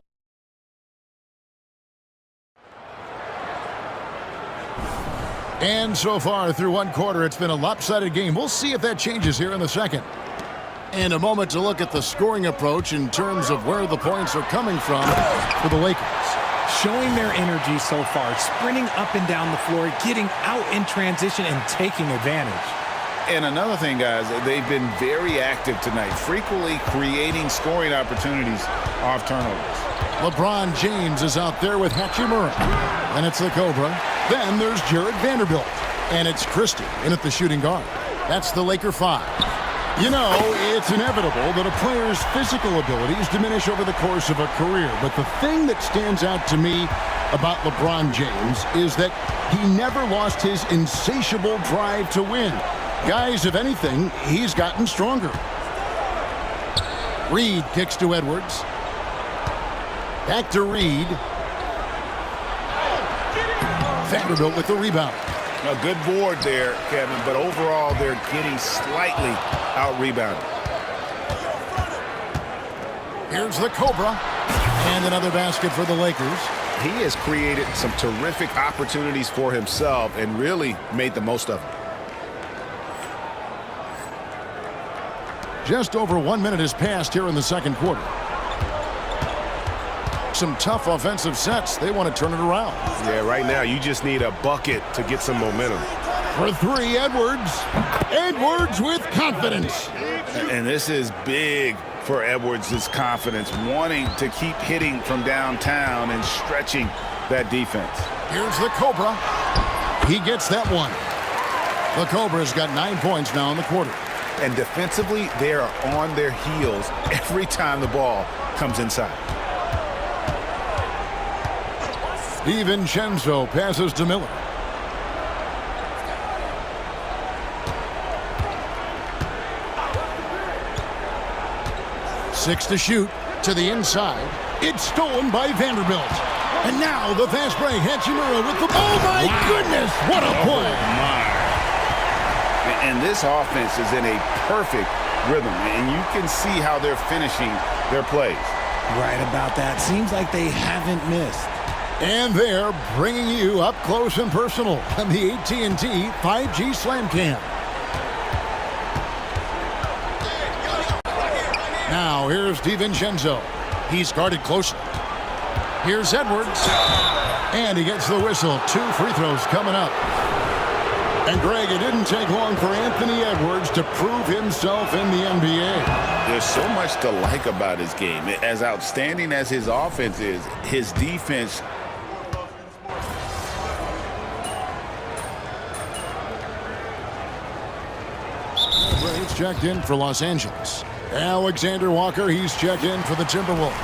And so far through one quarter, it's been a lopsided game. We'll see if that changes here in the second. And a moment to look at the scoring approach in terms of where the points are coming from for the Lakers. Showing their energy so far, sprinting up and down the floor, getting out in transition and taking advantage. And another thing, guys, they've been very active tonight, frequently creating scoring opportunities off turnovers. LeBron James is out there with Hachimura. Then it's the Cobra. Then there's Jared Vanderbilt. And it's Christie in at the shooting guard. That's the Laker 5. You know, it's inevitable that a player's physical abilities diminish over the course of a career. But the thing that stands out to me about LeBron James is that he never lost his insatiable drive to win. Guys, if anything, he's gotten stronger. Reed kicks to Edwards. Back to Reed. Vanderbilt with the rebound. A good board there, Kevin, but overall they're getting slightly out-rebounded. Here's the Cobra. And another basket for the Lakers. He has created some terrific opportunities for himself and really made the most of them. Just over 1 minute has passed here in the second quarter. Some tough offensive sets. They want to turn it around. Yeah, right now you just need a bucket to get some momentum. For three, Edwards. Edwards with confidence. And this is big for Edwards' confidence, wanting to keep hitting from downtown and stretching that defense. Here's the Cobra. He gets that one. The Cobra's got 9 points now in the quarter. And defensively, they are on their heels every time the ball comes inside. DiVincenzo passes to Miller. Six to shoot to the inside. It's stolen by Vanderbilt. And now the fast break. Hachimura with the ball. Oh my goodness, what a play. And this offense is in a perfect rhythm, and you can see how they're finishing their plays. Right about that. Seems like they haven't missed. And they're bringing you up close and personal on the AT&T 5G Slam Cam. Now here's DiVincenzo. He's guarded closely. Here's Edwards. And he gets the whistle. 2 free throws coming up. And Greg, it didn't take long for Anthony Edwards to prove himself in the NBA. There's so much to like about his game. As outstanding as his offense is, his defense. He's checked in for Los Angeles. Alexander Walker, he's checked in for the Timberwolves.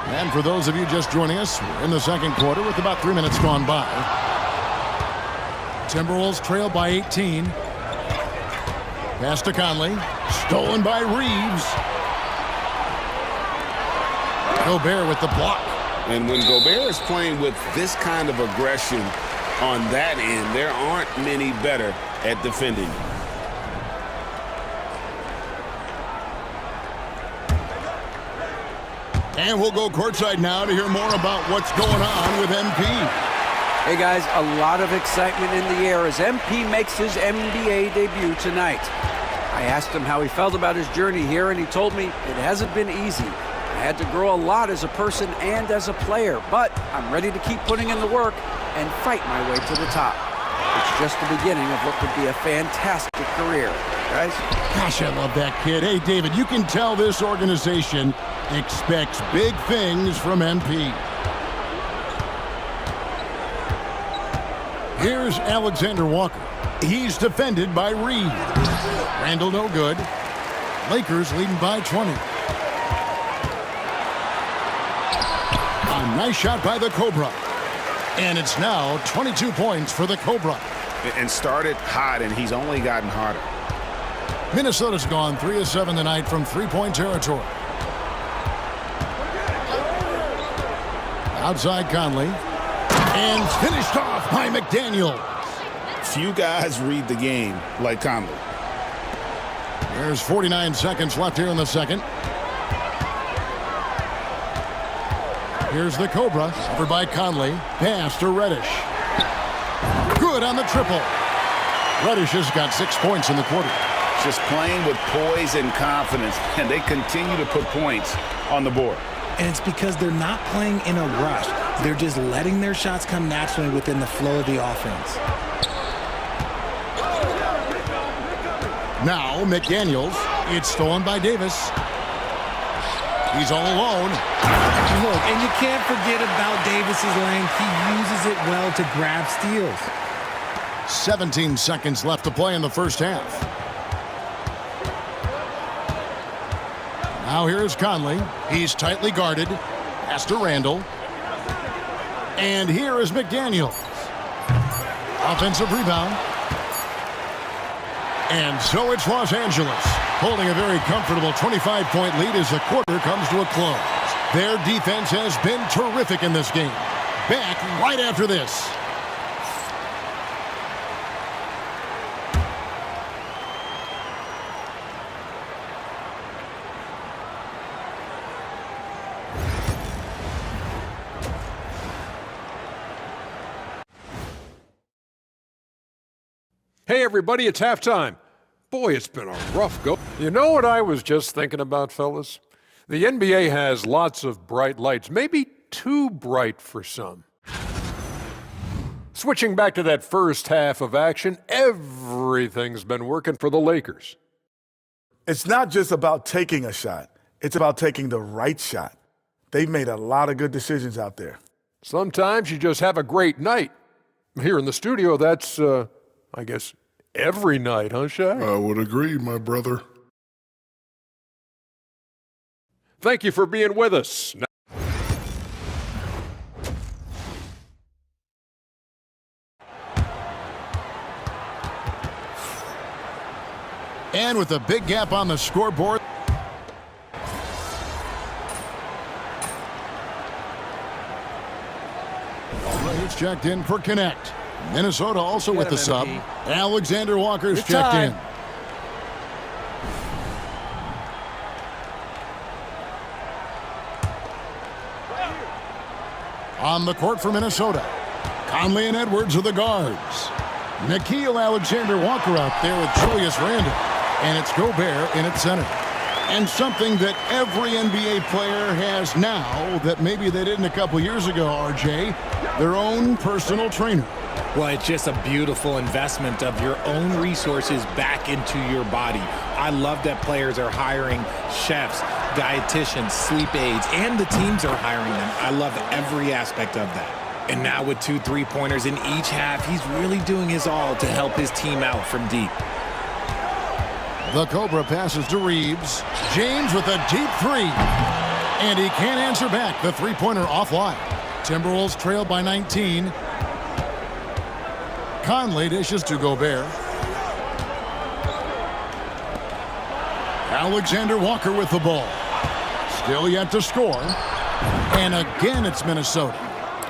And for those of you just joining us, we're in the second quarter with about 3 minutes gone by. Timberwolves trail by 18. Pass to Conley. Stolen by Reeves. Gobert with the block. And when Gobert is playing with this kind of aggression on that end, there aren't many better at defending. And we'll go courtside now to hear more about what's going on with MP. Hey guys, a lot of excitement in the air as MP makes his NBA debut tonight. I asked him how he felt about his journey here, and he told me it hasn't been easy. I had to grow a lot as a person and as a player, but I'm ready to keep putting in the work and fight my way to the top. It's just the beginning of what could be a fantastic career, guys. Gosh, I love that kid. Hey, David, you can tell this organization expects big things from MP. Here's Alexander Walker. He's defended by Reed. Randall no good. Lakers leading by 20. A nice shot by the Cobra. And it's now 22 points for the Cobra. And started hot, and he's only gotten hotter. Minnesota's gone 3 of 7 tonight from three-point territory. Outside Conley. And finished off by McDaniel. Few guys read the game like Conley. There's 49 seconds left here in the second. Here's the Cobra, over by Conley. Pass to Reddish. Good on the triple. Reddish has got 6 points in the quarter. Just playing with poise and confidence, and they continue to put points on the board. And it's because they're not playing in a rush. They're just letting their shots come naturally within the flow of the offense. Now McDaniels. It's stolen by Davis. He's all alone. Look, and you can't forget about Davis's length. He uses it well to grab steals. 17 seconds left to play in the first half. Now here's Conley. He's tightly guarded. Pass to Randall. And here is McDaniels. Offensive rebound. And so it's Los Angeles, holding a very comfortable 25-point lead as the quarter comes to a close. Their defense has been terrific in this game. Back right after this. Hey, everybody, it's halftime. Boy, it's been a rough go. You know what I was just thinking about, fellas? The NBA has lots of bright lights, maybe too bright for some. Switching back to that first half of action, everything's been working for the Lakers. It's not just about taking a shot. It's about taking the right shot. They've made a lot of good decisions out there. Sometimes you just have a great night. Here in the studio, that's, I guess, every night, huh, Shaq? I would agree, my brother. Thank you for being with us. And with a big gap on the scoreboard. It's checked in for Connect. Minnesota also with the sub. Alexander Walker's checked in. On the court for Minnesota, Conley and Edwards are the guards. Nickeil Alexander-Walker out there with Julius Randle. And it's Gobert in at center. And something that every NBA player has now that maybe they didn't a couple years ago, RJ, their own personal trainer. Well, it's just a beautiful investment of your own resources back into your body. I love that players are hiring chefs, dietitians, sleep aides, and the teams are hiring them. I love every aspect of that. And now with 2 3-pointers in each half, he's really doing his all to help his team out from deep. The Cobra passes to Reeves. James with a deep three. And he can't answer back. The three-pointer offline. Timberwolves trail by 19. Conley dishes to Gobert. Alexander Walker with the ball. Still yet to score. And again, it's Minnesota.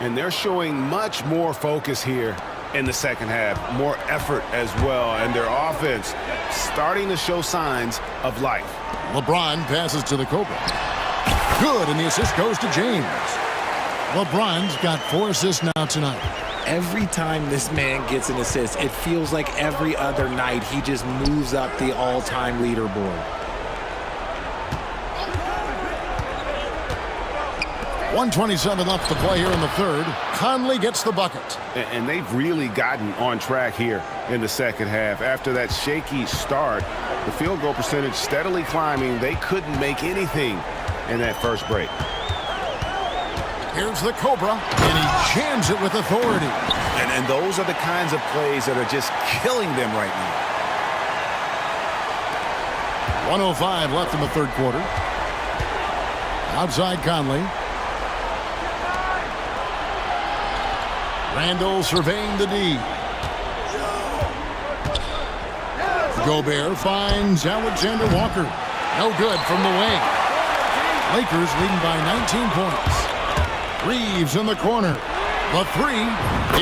And they're showing much more focus here in the second half. More effort as well. And their offense starting to show signs of life. LeBron passes to the Cobra. Good, and the assist goes to James. LeBron's got 4 assists now tonight. Every time this man gets an assist, it feels like every other night he just moves up the all-time leaderboard. 1:27 left to play here in the third. Conley gets the bucket. And they've really gotten on track here in the second half. After that shaky start, the field goal percentage steadily climbing. They couldn't make anything in that first break. Here's the Cobra, and he jams it with authority. And those are the kinds of plays that are just killing them right now. 1:05 left in the third quarter. Outside Conley. Randall surveying the D. Gobert finds Alexander Walker. No good from the wing. Lakers leading by 19 points. Reeves in the corner. The three.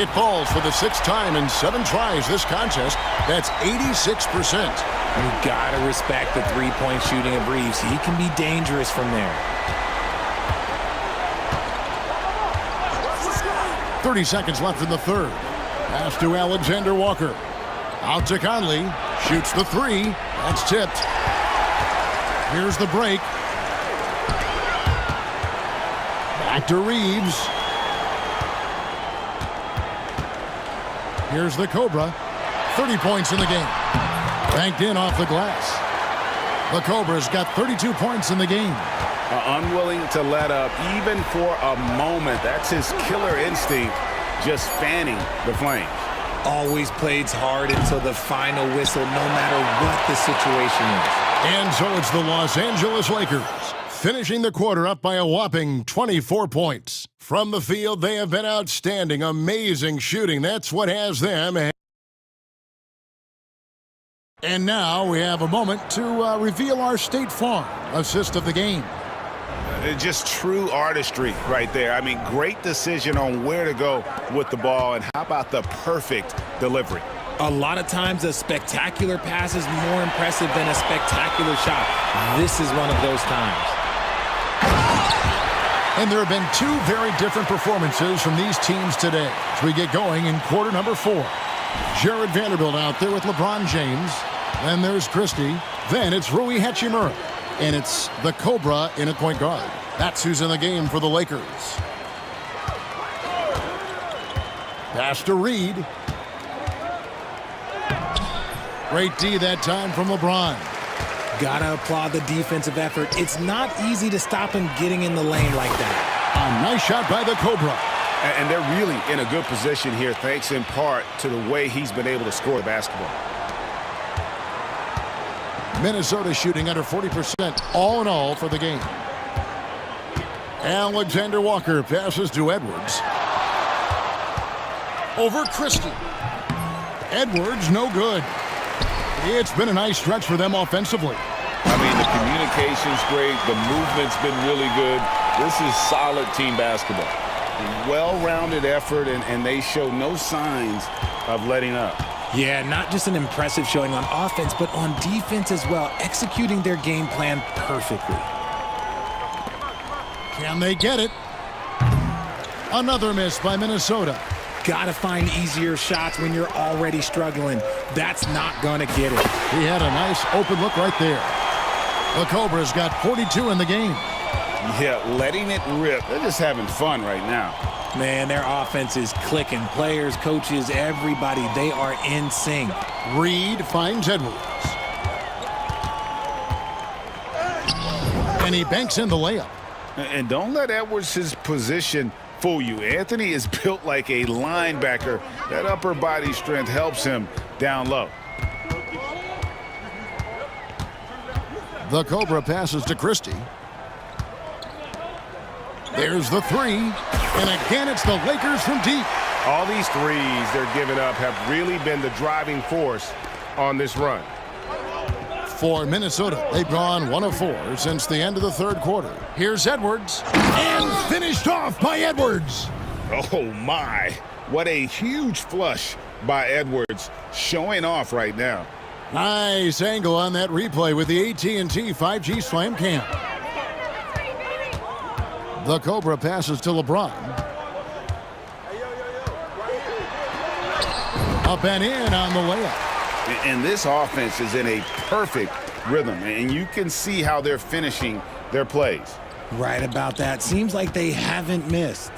It falls for the 6th time in 7 tries this contest. That's 86%. You gotta respect the three-point shooting of Reeves. He can be dangerous from there. 30 seconds left in the third. Pass to Alexander Walker. Out to Conley. Shoots the three. That's tipped. Here's the break. Back to Reeves. Here's the Cobra. 30 points in the game. Banked in off the glass. The Cobra's got 32 points in the game. Unwilling to let up even for a moment. That's his killer instinct, just fanning the flames. Always plays hard until the final whistle, no matter what the situation is. And so it's the Los Angeles Lakers, finishing the quarter up by a whopping 24 points. From the field, they have been outstanding, amazing shooting. That's what has them. And now we have a moment to reveal our State Farm assist of the game. Just true artistry right there. I mean, great decision on where to go with the ball, and how about the perfect delivery? A lot of times a spectacular pass is more impressive than a spectacular shot. This is one of those times. And there have been two very different performances from these teams today as we get going in quarter number 4. Jared Vanderbilt out there with LeBron James. Then there's Christie. Then it's Rui Hachimura. And it's the Cobra in a point guard. That's who's in the game for the Lakers. Pass to Reed. Great D that time from LeBron. Gotta applaud the defensive effort. It's not easy to stop him getting in the lane like that. A nice shot by the Cobra. And they're really in a good position here, thanks in part to the way he's been able to score the basketball. Minnesota shooting under 40% all in all for the game. Alexander Walker passes to Edwards. Over Christie. Edwards, no good. It's been a nice stretch for them offensively. I mean, the communication's great. The movement's been really good. This is solid team basketball. Well-rounded effort, and they show no signs of letting up. Yeah, not just an impressive showing on offense, but on defense as well, executing their game plan perfectly. Can they get it? Another miss by Minnesota. Gotta find easier shots when you're already struggling. That's not gonna get it. He had a nice open look right there. The Cobra's got 42 in the game. Yeah, letting it rip. They're just having fun right now. Man, their offense is clicking. Players, coaches, everybody, they are in sync. Reed finds Edwards. And he banks in the layup. And don't let Edwards' position fool you. Anthony is built like a linebacker. That upper body strength helps him down low. The Cobra passes to Christie. There's the three. And again, it's the Lakers from deep. All these threes they're giving up have really been the driving force on this run. For Minnesota, they've gone 1 of 4 since the end of the third quarter. Here's Edwards. And finished off by Edwards. Oh, my. What a huge flush by Edwards, showing off right now. Nice angle on that replay with the AT&T 5G Slam Cam. The Cobra passes to LeBron. Up and in on the layup. And this offense is in a perfect rhythm, and you can see how they're finishing their plays. Right about that. Seems like they haven't missed.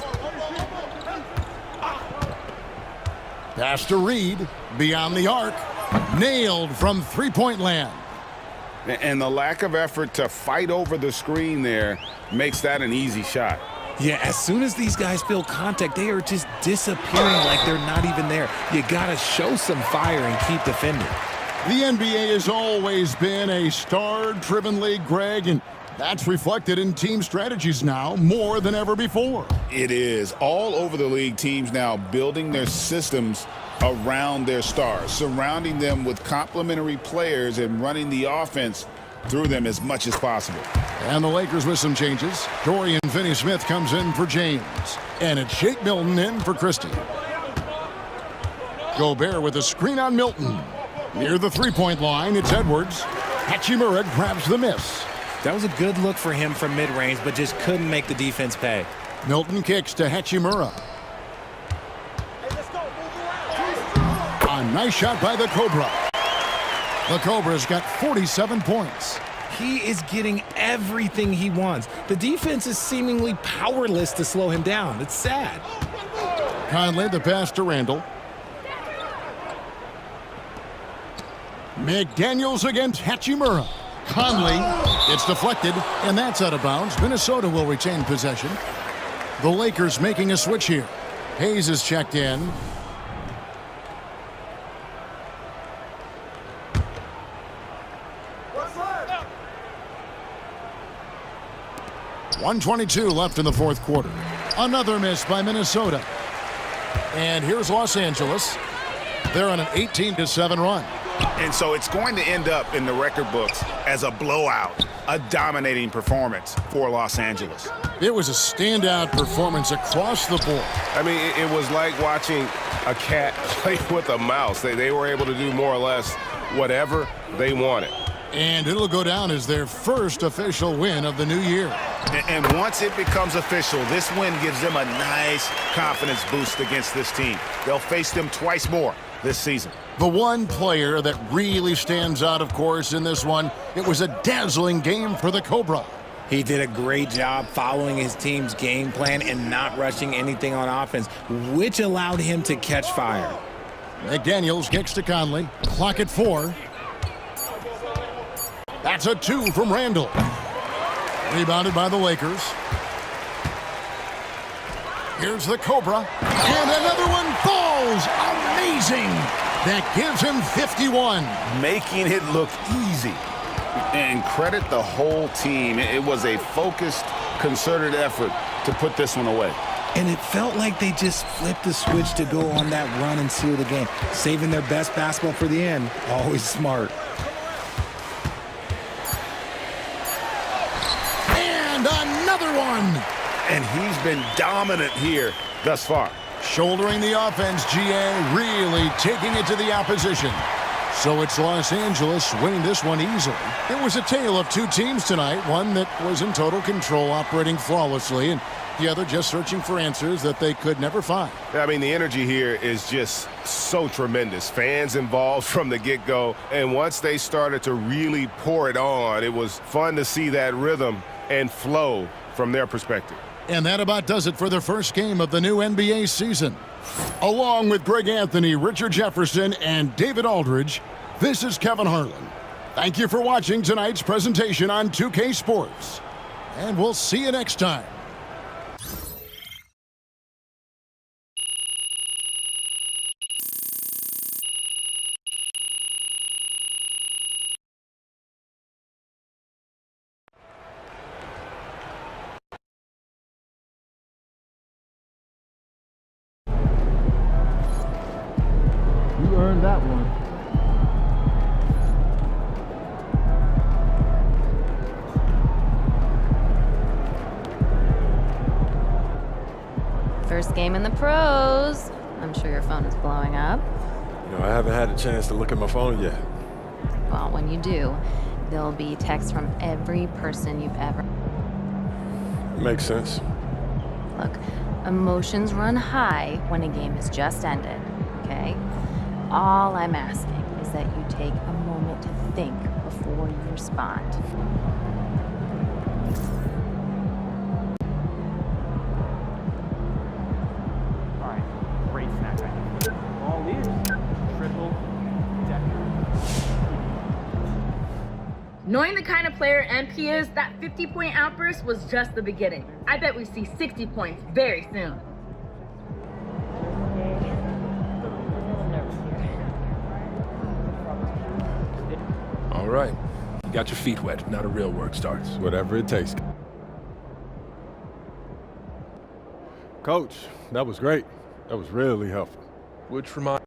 Pass to Reed. Beyond the arc. Nailed from three-point land. And the lack of effort to fight over the screen there makes that an easy shot. Yeah, as soon as these guys feel contact, they are just disappearing like they're not even there. You gotta show some fire and keep defending. The NBA has always been a star-driven league, Greg, and that's reflected in team strategies now more than ever before. It is. All over the league, teams now building their systems around their stars, surrounding them with complementary players and running the offense through them as much as possible. And the Lakers with some changes. Dorian Finney-Smith comes in for James. And it's Shake Milton in for Christie. Gobert with a screen on Milton. Near the three-point line, it's Edwards. Hachimura grabs the miss. That was a good look for him from mid-range, but just couldn't make the defense pay. Milton kicks to Hachimura. A nice shot by the Cobra. The Cobra's got 47 points. He is getting everything he wants. The defense is seemingly powerless to slow him down. It's sad. Conley, the pass to Randall. McDaniels against Hachimura. Conley, it's deflected, and that's out of bounds. Minnesota will retain possession. The Lakers making a switch here. Hayes is checked in. What's that? 1:22 left in the fourth quarter. Another miss by Minnesota. And here's Los Angeles. They're on an 18-7 run. And so it's going to end up in the record books as a blowout, a dominating performance for Los Angeles. It was a standout performance across the board. I mean, it was like watching a cat play with a mouse. They were able to do more or less whatever they wanted. And it'll go down as their first official win of the new year. And once it becomes official, this win gives them a nice confidence boost against this team. They'll face them twice more this season. The one player that really stands out, of course, in this one, it was a dazzling game for the Cobra. He did a great job following his team's game plan and not rushing anything on offense, which allowed him to catch fire. McDaniels kicks to Conley. Clock at 4. That's a 2 from Randall. Rebounded by the Lakers. Here's the Cobra. And another one falls. Amazing. That gives him 51. Making it look easy. And credit the whole team. It was a focused, concerted effort to put this one away. And it felt like they just flipped the switch to go on that run and seal the game. Saving their best basketball for the end. Always smart. And another one. And he's been dominant here thus far. Shouldering the offense, GA really taking it to the opposition. So it's Los Angeles winning this one easily. It was a tale of two teams tonight, one that was in total control, operating flawlessly, and the other just searching for answers that they could never find. I mean, the energy here is just so tremendous. Fans involved from the get-go, and once they started to really pour it on, it was fun to see that rhythm and flow from their perspective. And that about does it for the first game of the new NBA season. Along with Greg Anthony, Richard Jefferson, and David Aldridge, this is Kevin Harlan. Thank you for watching tonight's presentation on 2K Sports. And we'll see you next time. You earned that one. First game in the pros. I'm sure your phone is blowing up. You know, I haven't had a chance to look at my phone yet. Well, when you do, there'll be texts from every person you've ever... Makes sense. Look, emotions run high when a game has just ended, okay? All I'm asking is that you take a moment to think before you respond. All right, great snack. All is triple decker. Knowing the kind of player MP is, that 50-point outburst was just the beginning. I bet we see 60 points very soon. All right. You got your feet wet. Now the real work starts. Whatever it takes. Coach, that was great. That was really helpful. Which reminds...